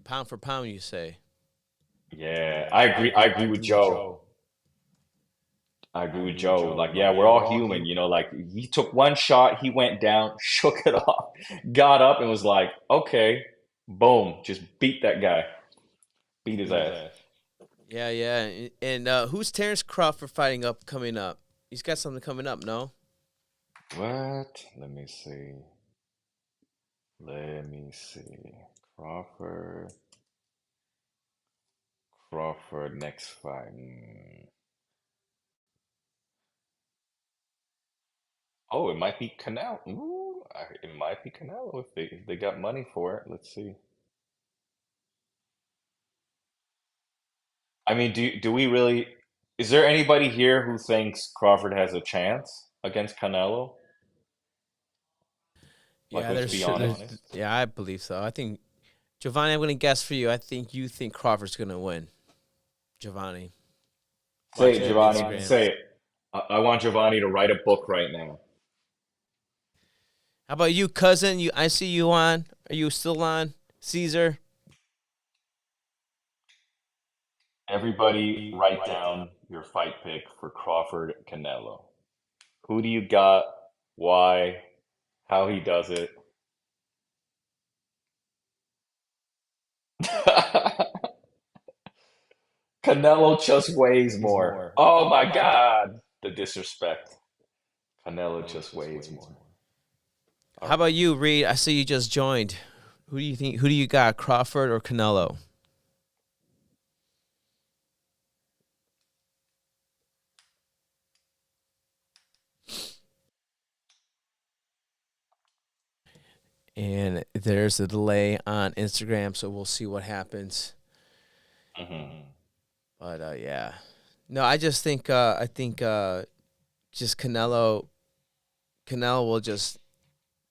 Pound for pound, you say? Yeah, I agree with Joe. I agree with Joe. Like, yeah, we're all human, you know, like he took one shot, he went down, shook it off, got up and was like, okay, boom, just beat that guy. Beat his ass. Yeah, yeah. And who's Terrence Crawford fighting coming up? He's got something coming up, no? What? Let me see. Crawford. Next fight. Oh, it might be Canelo. Ooh, it might be Canelo if they got money for it. Let's see. I mean, do we really? Is there anybody here who thinks Crawford has a chance against Canelo? Like, Yeah, let's be honest. yeah, I believe so. I think Giovanni, I'm gonna guess for you. I think you think Crawford's gonna win. Giovanni. Say it, Giovanni. Say it. I want Giovanni to write a book right now. How about you, cousin? I see you on. Are you still on? Caesar? Everybody write down your fight pick for Crawford Canelo. Who do you got? Why? How he does it? Canelo just weighs more. Oh my God. The disrespect. Canelo just weighs more. How about you, Reed? I see you just joined. Who do you think? Who do you got, Crawford or Canelo? And there's a delay on Instagram, so we'll see what happens. But yeah, no, I just think just Canelo will just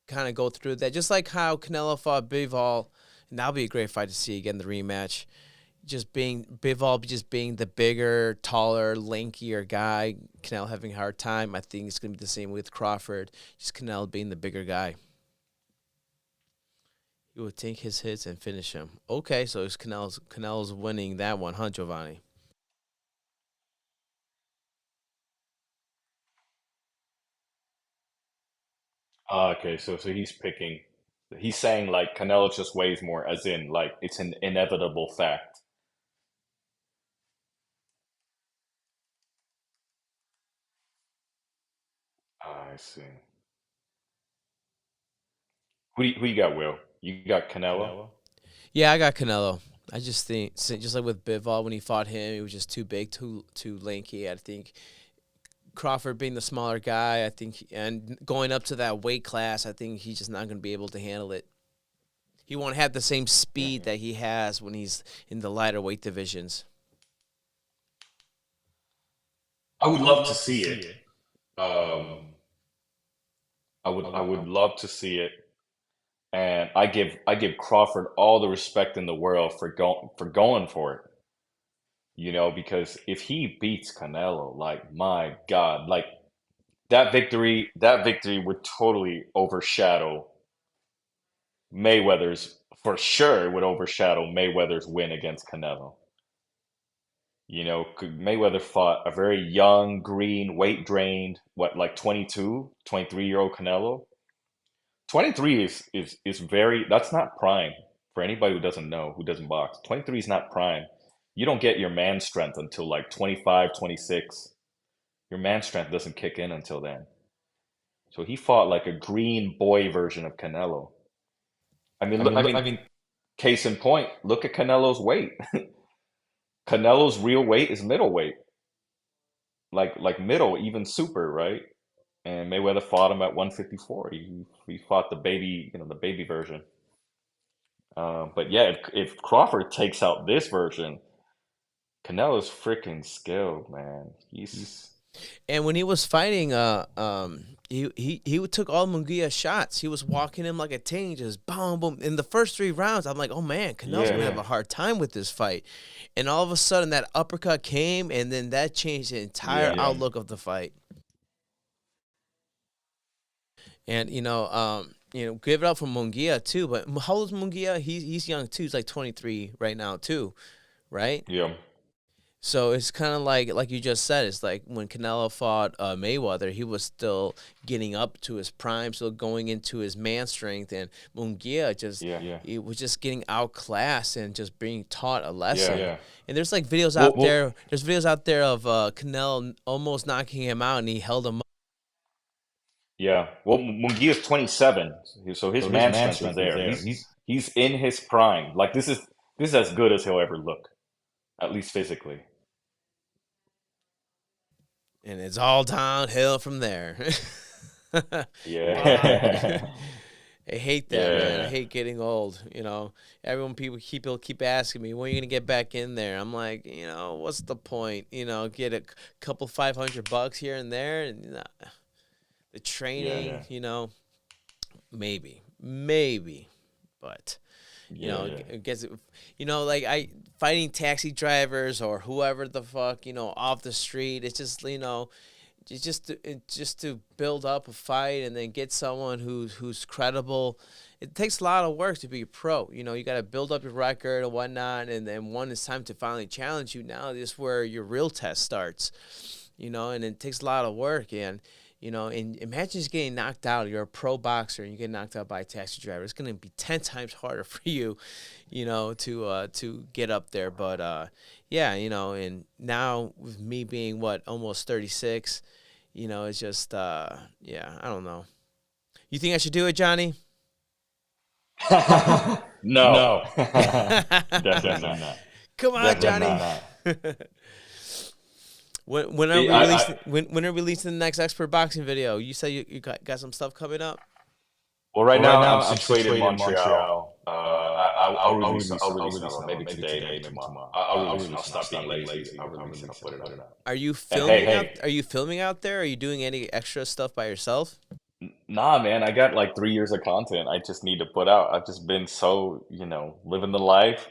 kind of go through that, just like how Canelo fought Bivol, and that'll be a great fight to see again, the rematch. Just being Bivol, just being the bigger, taller, lankier guy, Canelo having a hard time. I think it's gonna be the same with Crawford. Just Canelo being the bigger guy. He will take his hits and finish him. Okay, so it's Canelo's winning that one, huh, Giovanni? Okay, so he's picking. He's saying like Canelo just weighs more, as in like it's an inevitable fact. I see. Who you got, Will? You got Canelo? Yeah, I got Canelo. I just think, just like with Bivol, when he fought him, he was just too big, too lanky. I think Crawford being the smaller guy, I think, and going up to that weight class, I think he's just not going to be able to handle it. He won't have the same speed that he has when he's in the lighter weight divisions. I would love to see it. Um, I would love to see it, and I give Crawford all the respect in the world for going for it. You know, because if he beats Canelo, like my God, like that victory would totally overshadow Mayweather's for sure. It would overshadow Mayweather's win against Canelo. You know, Mayweather fought a very young, green, weight drained, what, like 22, 23-year-old Canelo. 23 is very, that's not prime for anybody who doesn't know, who doesn't box. 23 is not prime. You don't get your man strength until like 25, 26. Your man strength doesn't kick in until then. So he fought like a green boy version of Canelo. I mean, case in point, look at Canelo's weight. Canelo's real weight is middleweight, like middle, even super, right? And Mayweather fought him at 154. He fought the baby, the baby version. But yeah, if Crawford takes out this version, Canelo's freaking skilled, man. He's And when he was fighting, he took all Munguia's shots. He was walking him like a tank, just boom, boom. In the first 3 rounds, I'm like, oh man, Canelo's gonna have a hard time with this fight. And all of a sudden, that uppercut came, and then that changed the entire outlook of the fight. And give it up for Munguia too. But how old is Munguia? He's young too. He's like 23 right now too, right? Yeah. So it's kind of like you just said. It's like when Canelo fought Mayweather, he was still getting up to his prime, still going into his man strength, and Munguia he was just getting outclassed and just being taught a lesson. Yeah. And there's like videos out there. There's videos out there of Canelo almost knocking him out, and he held him up. Yeah. Well, Munguia's 27, so his man strength is there. He's in his prime. Like this is as good as he'll ever look, at least physically. And it's all downhill from there. Yeah. I hate that, man. I hate getting old. People keep asking me, when are you gonna get back in there? I'm like, what's the point? Get a couple $500 here and there, and the training, maybe, but I guess like fighting taxi drivers or whoever the fuck, off the street. It's just just to build up a fight and then get someone who's credible. It takes a lot of work to be a pro. You got to build up your record and whatnot, and then when it's time to finally challenge you, now this is where your real test starts. And it takes a lot of work, and imagine just getting knocked out. You're a pro boxer and you get knocked out by a taxi driver. It's going to be 10 times harder for you, to get up there. But and now with me being almost 36, it's just I don't know. You think I should do it, Johnny? No. Definitely not. Come on, Johnny. When are releasing the next Expert Boxing video? You say you got some stuff coming up? Well, right now I'm situated in Montreal. I'll release it maybe today, maybe tomorrow. I'll stop being lazy. I'll release it. I'll put it out. Are you filming? Are you filming out there? Are you doing any extra stuff by yourself? Nah, man, I got like 3 years of content I just need to put out. I've just been so, living the life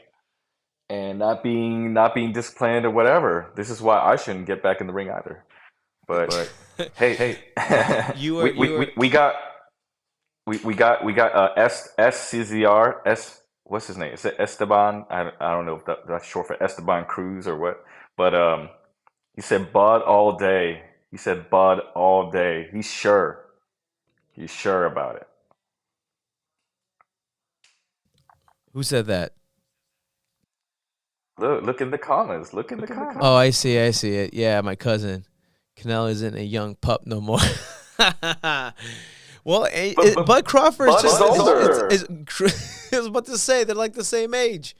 and not being disciplined or whatever. This is why I shouldn't get back in the ring either. But hey, we got SCZR. What's his name? Is it Esteban? I don't know if that's short for Esteban Cruz or what. But he said Bud all day. He said Bud all day. He's sure about it. Who said that? Look in the comments. Oh, I see it. Yeah, my cousin. Canelo isn't a young pup no more. Well, Bud Crawford Bud is older. I was about to say they're like the same age.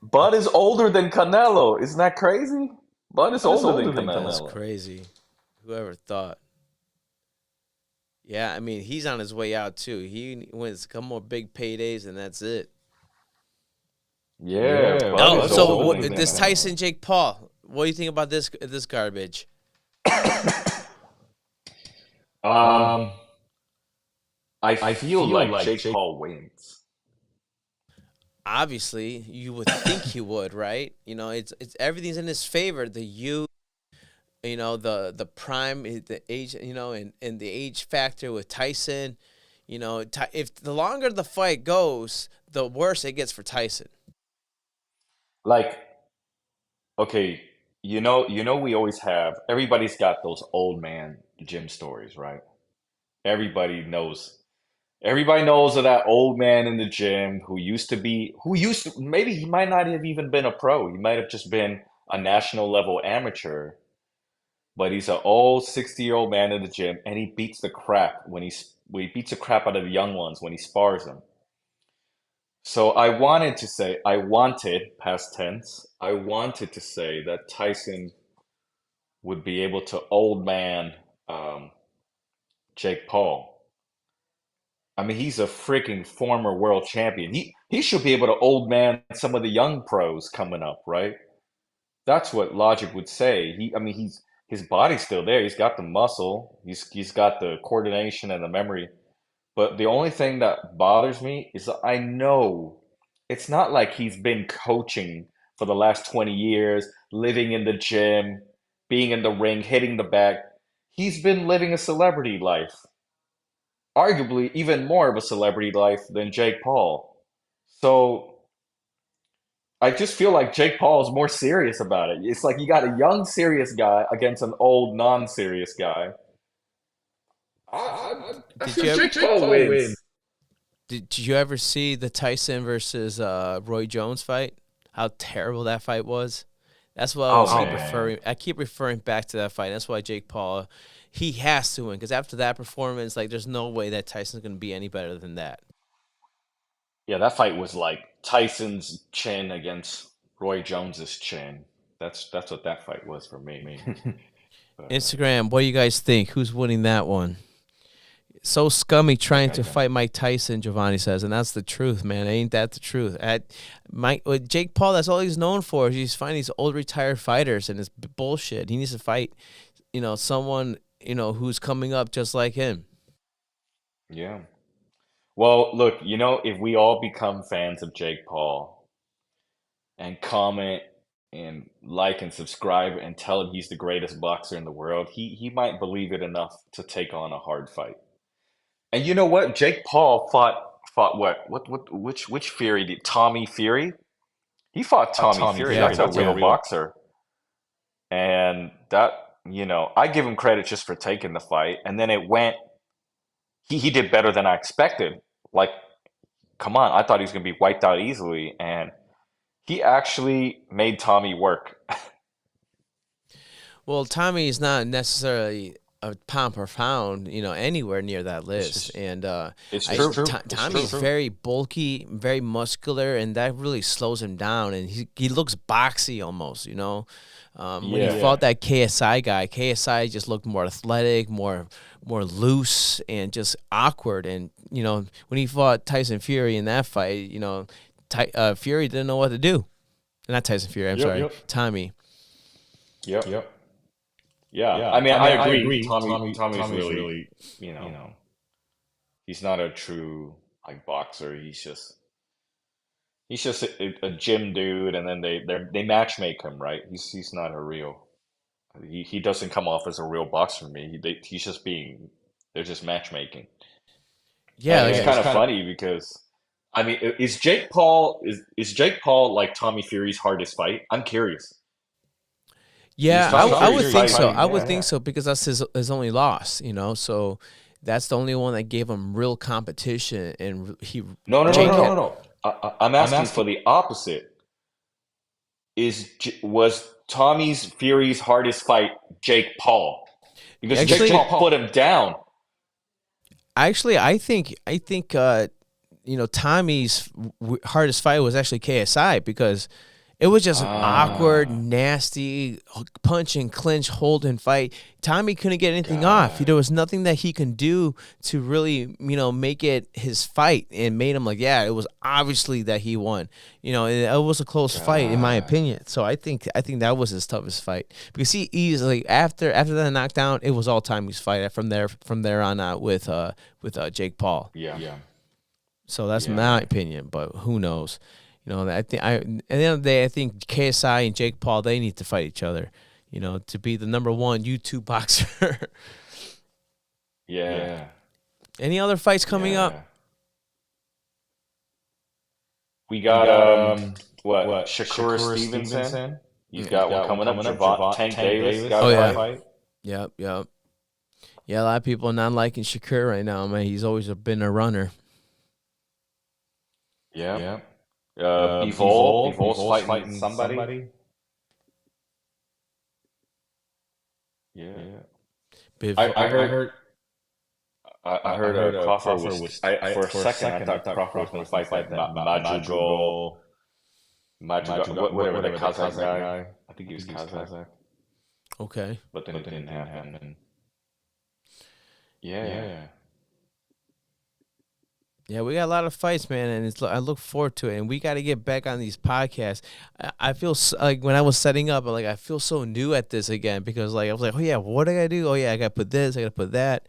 Bud is older than Canelo. Isn't that crazy? Bud is older than Canelo. That's crazy. Whoever thought? Yeah, I mean, he's on his way out too. He wins a couple more big paydays, and that's it. Yeah. Oh, so this Tyson Jake Paul. What do you think about this garbage? I feel like Jake Paul wins. Obviously, you would think he would, right? It's everything's in his favor. The youth, the prime, the age, and the age factor with Tyson. If the longer the fight goes, the worse it gets for Tyson. Like, okay, we always have, everybody's got those old man gym stories, right? Everybody knows Everybody knows of that old man in the gym maybe he might not have even been a pro. He might have just been a national level amateur, but he's an old 60-year-old man in the gym, and he beats the crap when he beats the crap out of the young ones when he spars them. So I wanted, past tense, I wanted to say that Tyson would be able to old man Jake Paul. I mean, he's a freaking former world champion. He should be able to old man some of the young pros coming up, right? That's what logic would say. His body's still there. He's got the muscle. He's got the coordination and the memory. But the only thing that bothers me is that I know it's not like he's been coaching for the last 20 years, living in the gym, being in the ring, hitting the bag. He's been living a celebrity life, arguably even more of a celebrity life than Jake Paul. So I just feel like Jake Paul is more serious about it. It's like you got a young, serious guy against an old, non-serious guy. Jake Paul wins. Did you ever see the Tyson versus Roy Jones fight? How terrible that fight was. That's why I keep referring back to that fight. That's why Jake Paul, he has to win, because after that performance, like, there's no way that Tyson's going to be any better than that. Yeah, that fight was like Tyson's chin against Roy Jones's chin. That's what that fight was for me. Instagram, what do you guys think? Who's winning that one? So scummy trying to fight Mike Tyson, Giovanni says, and that's the truth, man. Ain't that the truth? Jake Paul, that's all he's known for. He's finding these old retired fighters, and it's bullshit. He needs to fight, someone, who's coming up just like him. Yeah. Well, look, if we all become fans of Jake Paul and comment and like and subscribe and tell him he's the greatest boxer in the world, he might believe it enough to take on a hard fight. And you know what? Jake Paul fought what? Which Fury? Tommy Fury? He fought Tommy Fury. Fury. That's a real boxer. And that, I give him credit just for taking the fight. And then it went, he did better than I expected. Like, come on, I thought he was going to be wiped out easily. And he actually made Tommy work. Well, Tommy is not necessarily a pound per pound, anywhere near that list. It's true. Tommy's very bulky, very muscular, and that really slows him down. And he looks boxy almost, When he fought that KSI guy, KSI just looked more athletic, more loose, and just awkward. And when he fought Tyson Fury in that fight, Fury didn't know what to do. Not Tyson Fury. I'm sorry, Tommy. Yep. Yeah. I mean, I agree. Tommy's really, he's not a true boxer. He's just a gym dude, and then they match make him, right? He's not a real. He doesn't come off as a real boxer to me. They're just matchmaking. Yeah, and it's kind of funny because, I mean, is Jake Paul like Tommy Fury's hardest fight? I'm curious. Yeah, I would think so. I would think so, because that's his only loss, So that's the only one that gave him real competition, and he. No. I'm asking for the opposite. Was Tommy's Fury's hardest fight Jake Paul? Because Jake Paul put him down. Actually, I think Tommy's hardest fight was actually KSI, because it was just an awkward, nasty, punch and clinch, hold and fight. Tommy couldn't get anything off. There was nothing that he can do to really, make it his fight, and made him it was obviously that he won. It was a close fight in my opinion. So I think that was his toughest fight, because he easily after that knockdown, it was all Tommy's fight from there on out with Jake Paul. Yeah. So that's my opinion, but who knows? At the end of the day, I think KSI and Jake Paul, they need to fight each other, to be the number one YouTube boxer. Yeah. Any other fights coming up? We got Shakur Stevenson. He's got one coming up. Tank Davis got a fight. Yep. Yeah, a lot of people not liking Shakur right now, man. He's always been a runner. Yeah. Bivol's fighting somebody. Yeah. I heard Crawford was. For a second, I thought Crawford was going to fight that Madrigal, whatever the Kazakh guy. I think he was Kazakh. Okay. But then it didn't happen. Yeah. Yeah, we got a lot of fights, man, and I look forward to it. And we got to get back on these podcasts. I feel like when I was setting up, I feel so new at this again because I was like, oh yeah, what do I gotta do? Oh yeah, I gotta put this, I gotta put that.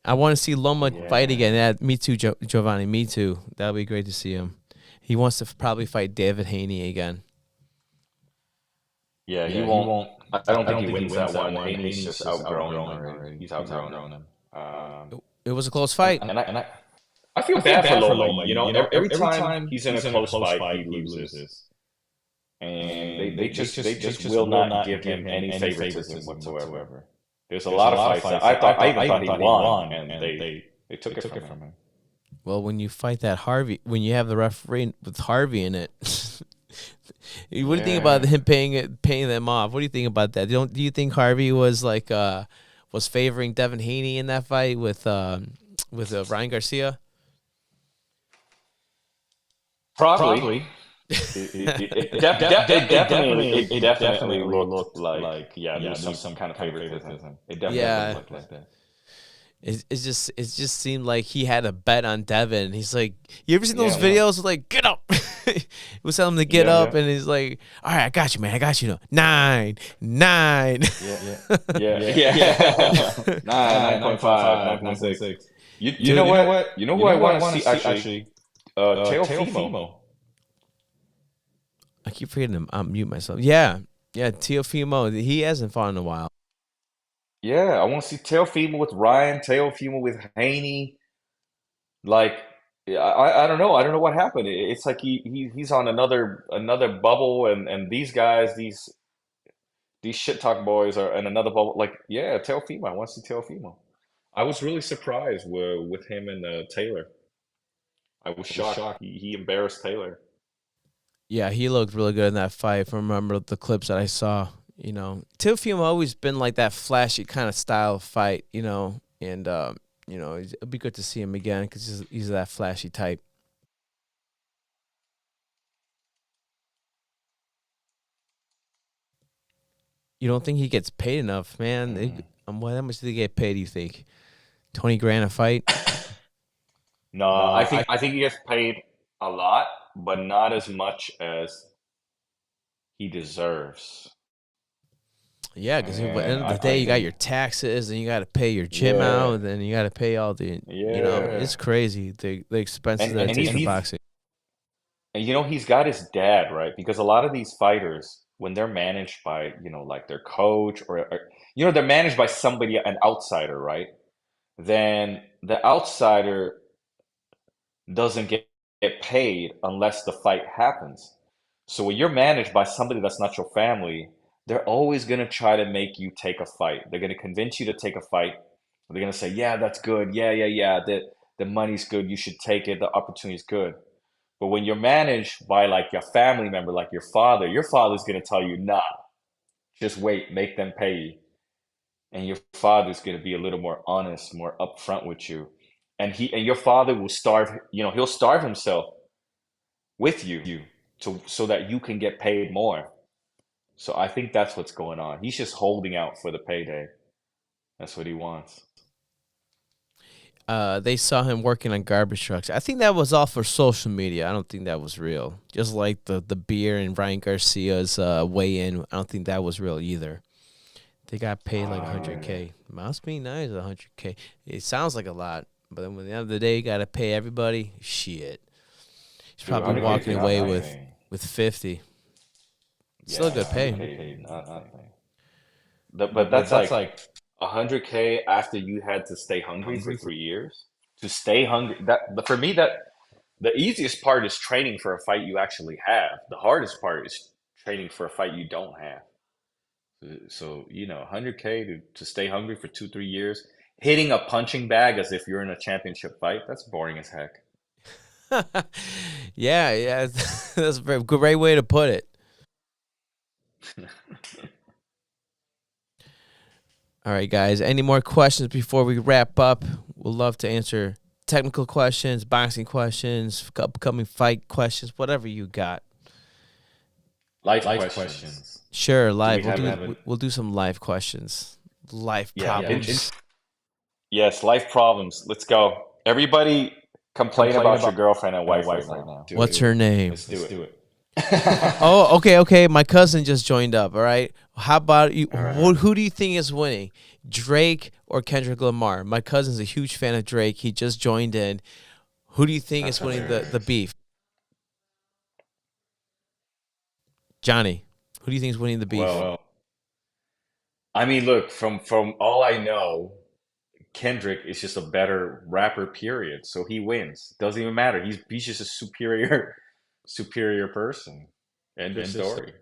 I want to see Loma fight again. Yeah, me too, Giovanni. Me too. That'll be great to see him. He wants to probably fight David Haney again. Yeah, he won't. I don't think he wins that one. Haney's just outgrown him already. He's outgrown him. It was a close fight. And I feel bad for Loma. Every time he's in a close fight, he loses. And they just will not give him any favoritism whatsoever. There's a lot of fights that I even thought he won, and they took it from him. Well, when you fight that Harvey, when you have the referee with Harvey in it, what do you think about him paying them off? What do you think about that? Do you think Harvey was was favoring Devin Haney in that fight with Ryan Garcia? Probably. It definitely looked like there's some kind of favoritism. It definitely looked like that. It just seemed like he had a bet on Devin. He's like, you ever seen those videos? Like, get up. He was telling him to get up, and he's like, all right, I got you, man. I got you. 9. Yeah. 9.5, 9.6. You know what? You know who I want to see actually? Teofimo. I keep forgetting to unmute myself. Yeah, Teofimo. He hasn't fought in a while. Yeah, I want to see Teofimo with Ryan, Teofimo with Haney. Like, I don't know. I don't know what happened. It's like he's on another bubble, and these guys, these shit talk boys are in another bubble. Like, yeah, Teofimo. I want to see Teofimo. I was really surprised with him and Taylor. I was shocked. He embarrassed Taylor. Yeah, he looked really good in that fight. If I remember the clips that I saw, Teofimo always been like that flashy kind of style of fight, and it'd be good to see him again because he's that flashy type. You don't think he gets paid enough, man? How much do they get paid? Do you think $20,000 a fight? No, I think he gets paid a lot, but not as much as he deserves. Yeah, because at the end of the day, you got your taxes, and you got to pay your gym out, and then you got to pay all the, it's crazy, the expenses that it takes for boxing. And he's got his dad, right? Because a lot of these fighters, when they're managed by, like their coach or they're managed by somebody, an outsider, right? Then the outsider doesn't get paid unless the fight happens. So when you're managed by somebody that's not your family, they're always going to try to make you take a fight. They're going to convince you to take a fight. They're going to say, yeah, that's good. Yeah. The money's good. You should take it. The opportunity's good. But when you're managed by like your family member, like your father's going to tell you, nah, just wait, make them pay you. And your father's going to be a little more honest, more upfront with you. And your father will he'll starve himself with you so that you can get paid more. So I think that's what's going on. He's just holding out for the payday. That's what he wants. They saw him working on garbage trucks. I think that was all for social media. I don't think that was real. Just like the beer and Ryan Garcia's weigh-in, I don't think that was real either. They got paid like $100K. Must be nice, $100K. It sounds like a lot, but then at the end of the day, you got to pay everybody. Shit. He's probably walking away with 50. Still good pay. But that's like $100K after you had to stay hungry for 3 years. To stay hungry, for me, the easiest part is training for a fight you actually have. The hardest part is training for a fight you don't have. So $100K to stay hungry for 2-3 years, hitting a punching bag as if you're in a championship fight, that's boring as heck. Yeah, that's a great way to put it. All right, guys. Any more questions before we wrap up? We'll love to answer technical questions, boxing questions, upcoming fight questions, whatever you got. Life questions. Sure, live. We'll do some live questions. Life problems. Yes, life problems. Let's go. Everybody complain about your girlfriend and wife right now. What's her name? Let's do it. Oh, okay. My cousin just joined up. All right. How about you? Right. Who do you think is winning, Drake or Kendrick Lamar? My cousin's a huge fan of Drake. He just joined in. Who do you think is winning the beef? Johnny, who do you think is winning the beef? Well, I mean, look, from all I know, Kendrick is just a better rapper, period. So he wins. Doesn't even matter. He's just a superior person. End of story.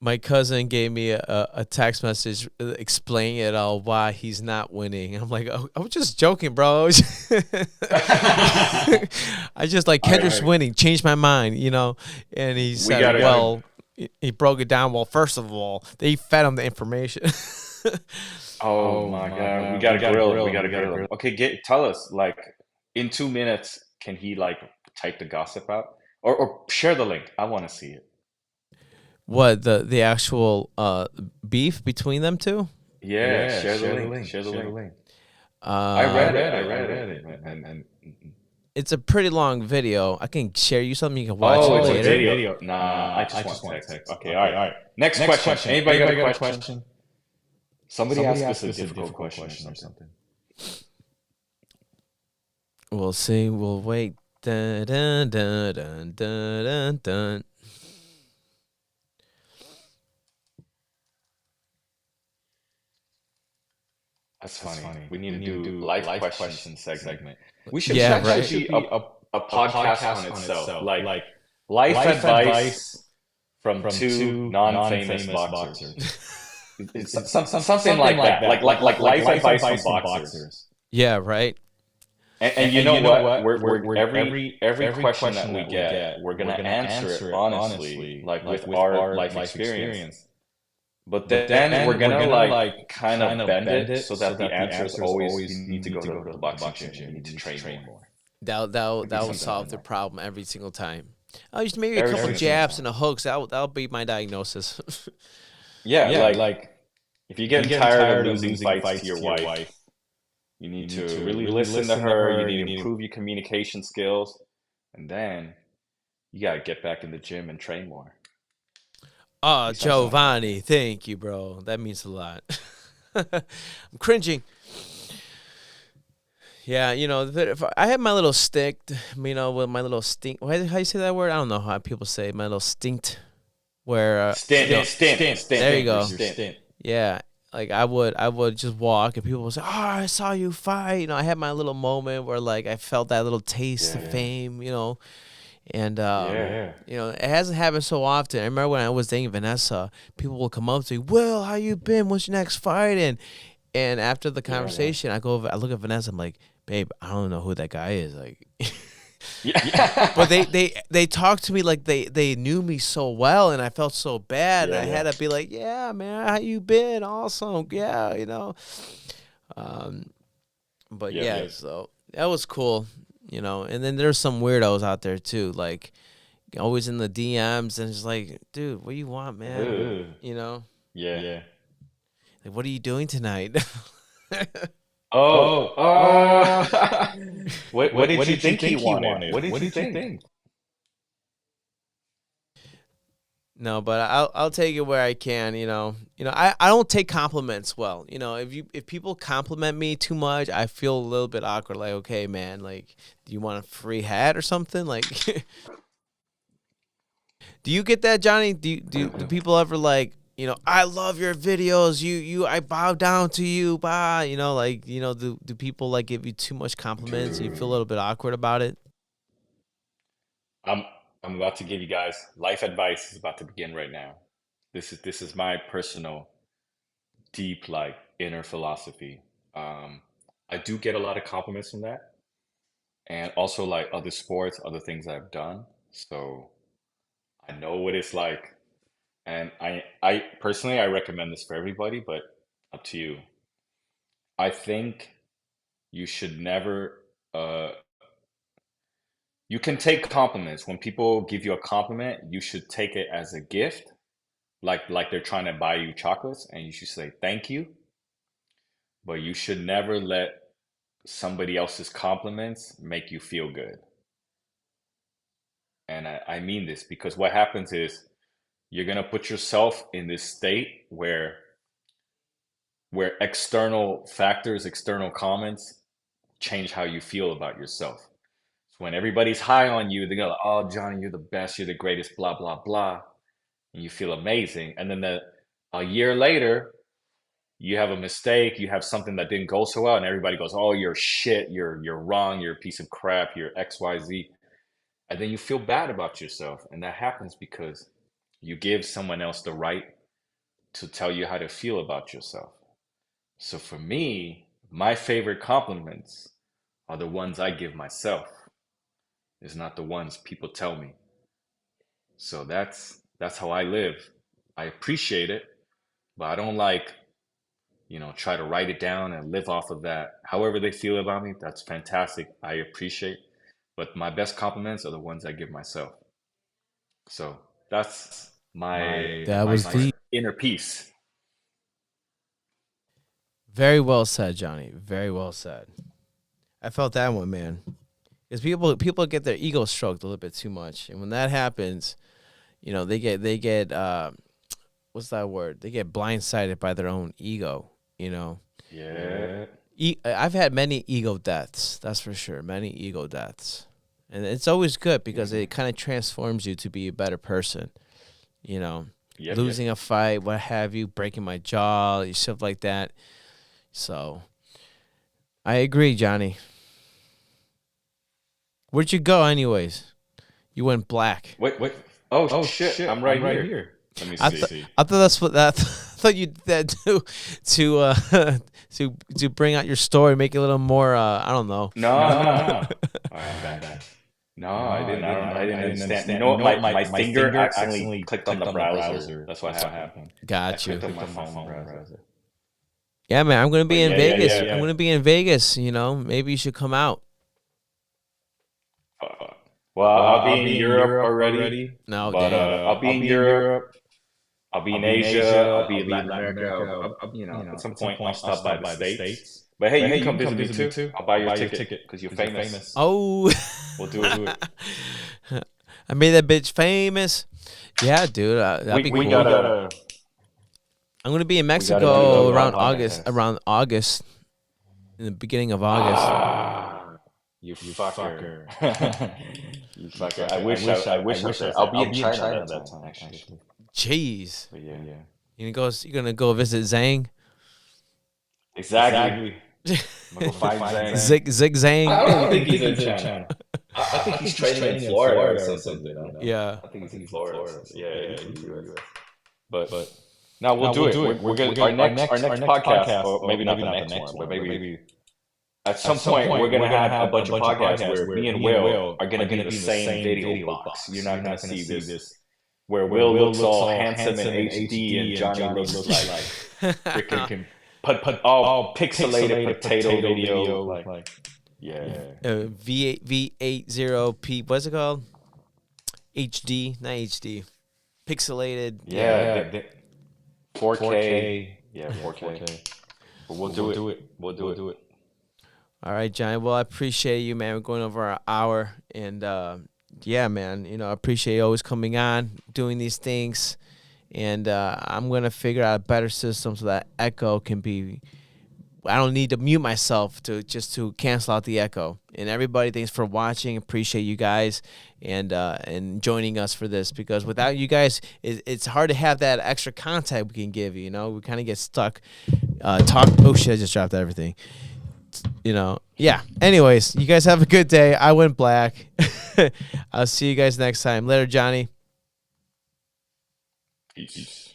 My cousin gave me a text message explaining it all why he's not winning. I'm like, I was just joking, bro. I just like Kendrick's winning. Changed my mind, you know. And he said, he broke it down. Well, first of all, they fed him the information. Oh my God, we gotta grill. We gotta grill. Okay, tell us, like, in 2 minutes, can he like type the gossip out or share the link? I want to see it. What, the actual beef between them two? Yeah, share the link. Share the link. I read it. And it's a pretty long video. I can share you something. You can watch it later. It's a video. Nah, I just want text. Okay, all right. Next question. Anybody got a question? Somebody ask us a difficult question or something. We'll see. We'll wait. Dun, dun, dun, dun, dun, dun, dun. That's funny. We need to do live question segment. We should actually be a podcast on itself. Like life advice from two non-famous boxers. Something like that. Like life advice from boxers. Yeah, right. And you know what? We're every question that we get, we're gonna answer it honestly, like with our life experience. But then we're gonna like kind of bend it so that the answer is always you need to go to the boxing gym, you need to train more. That will solve the problem every single time. Oh, just maybe a couple jabs and a hooks. That'll be my diagnosis. Yeah, like if you're getting tired of losing fights to your wife, you need to really listen to her. You need to improve your communication skills, and then you gotta get back in the gym and train more. Oh, Giovanni, thank you, bro. That means a lot. I'm cringing. Yeah, you know, if I had my little stick, you know, with my little stink. How you say that word? I don't know how people say it. My little stinked. Where stint. There you go. Yeah, like I would just walk and people would say, "Oh, I saw you fight." You know, I had my little moment where like I felt that little taste of fame. You know. And, you know, it hasn't happened so often. I remember when I was dating Vanessa, people will come up to me, "Will, how you been? What's your next fight?" And after the conversation, I look at Vanessa, I'm like, "Babe, I don't know who that guy is." Like, but they talked to me like they knew me so well, and I felt so bad. And I had to be like, "Yeah, man, how you been? Awesome. Yeah, you know." But so that was cool. You know, and then there's some weirdos out there too, like always in the DMs, and it's like, dude, what do you want, man? Ooh. You know? Yeah. Like, what are you doing tonight? What did you think he wanted? What did you think? No, but I'll take it where I can. You know, I don't take compliments well. You know, if people compliment me too much, I feel a little bit awkward. Like, okay, man, like, do you want a free hat or something? Like, do you get that, Johnny? Do people ever like, you know, I love your videos. I bow down to you, you know, like, you know, do people like give you too much compliments and you feel a little bit awkward about it? I'm about to give you guys life advice is about to begin right now. This is my personal, deep, like, inner philosophy. I do get a lot of compliments from that, and also like other sports, other things I've done. So I know what it's like, and I personally I recommend this for everybody, but up to you. I think you should never. You can take compliments. When people give you a compliment, you should take it as a gift, like they're trying to buy you chocolates, and you should say thank you. But you should never let somebody else's compliments make you feel good. And I mean this because what happens is you're gonna put yourself in this state where external factors, external comments change how you feel about yourself. So when everybody's high on you, they're gonna like, oh Johnny, you're the best, you're the greatest, blah blah blah, and you feel amazing. And then a year later, you have a mistake, you have something that didn't go so well, and everybody goes, "Oh, you're shit, you're wrong, you're a piece of crap, you're XYZ." And then you feel bad about yourself, and that happens because you give someone else the right to tell you how to feel about yourself. So for me, my favorite compliments are the ones I give myself. It's not the ones people tell me. So that's how I live. I appreciate it, but I don't like try to write it down and live off of that. However they feel about me, that's fantastic. I appreciate. But my best compliments are the ones I give myself. So that's my deep. Inner peace. Very well said, Johnny. Very well said. I felt that one, man. Because people get their ego stroked a little bit too much, and when that happens, they get what's that word? They get blindsided by their own ego. Yeah. I've had many ego deaths. That's for sure. Many ego deaths, and it's always good because it kind of transforms you to be a better person. Losing a fight, what have you, breaking my jaw, stuff like that. So, I agree, Johnny. Where'd you go, anyways? You went black. Wait. Oh shit! I'm right here. Let me see. I thought that's what that. I thought you did that to bring out your story, make it a little more. I don't know. No. All right, No, I didn't understand. You know what? My finger accidentally clicked on the browser. That's what happened. Got you. I clicked on my phone browser. Yeah, man. I'm gonna be in Vegas. Yeah. I'm gonna be in Vegas. Maybe you should come out. Well, I'll be in Europe already. No, but I'll be in Europe. I'll be in Asia. I'll be in Latin America. At some point I'll stop by the States. But hey, you can come visit me too. I'll buy your ticket because you're famous. Oh, we'll do it. I made that bitch famous. Yeah, dude. That'd be cool. I'm gonna be in Mexico around August. In the beginning of August. You fucker. You fucker. I wish I'll be in China at that time, actually. Jeez. But yeah. You're gonna go visit Zhang? Exactly. I'm gonna go find Zhang. Zig Zhang. I don't think he's in China. I think he's training in Florida or something. Yeah. I think he's in Florida. Yeah. But now we'll do it. We're gonna our next podcast, or maybe not the next one, but maybe at some point we're gonna have a bunch of podcasts where me and Will are gonna be the same video box. You're not gonna see this where Will looks all handsome in HD and Johnny looks like freaking all pixelated potato video. Like V80p. What's it called? HD, not HD. Pixelated. Yeah. 4K. Yeah, 4K. But we'll do it. We'll do it. All right, Johnny. Well, I appreciate you, man. We're going over our hour, and yeah, man. I appreciate you always coming on, doing these things, and I'm gonna figure out a better system so that echo can be. I don't need to mute myself to cancel out the echo. And everybody, thanks for watching. Appreciate you guys and joining us for this, because without you guys, it's hard to have that extra content we can give you. We kind of get stuck. Oh shit! I just dropped everything. Yeah. Anyways, you guys have a good day. I went black. I'll see you guys next time. Later, Johnny. Peace.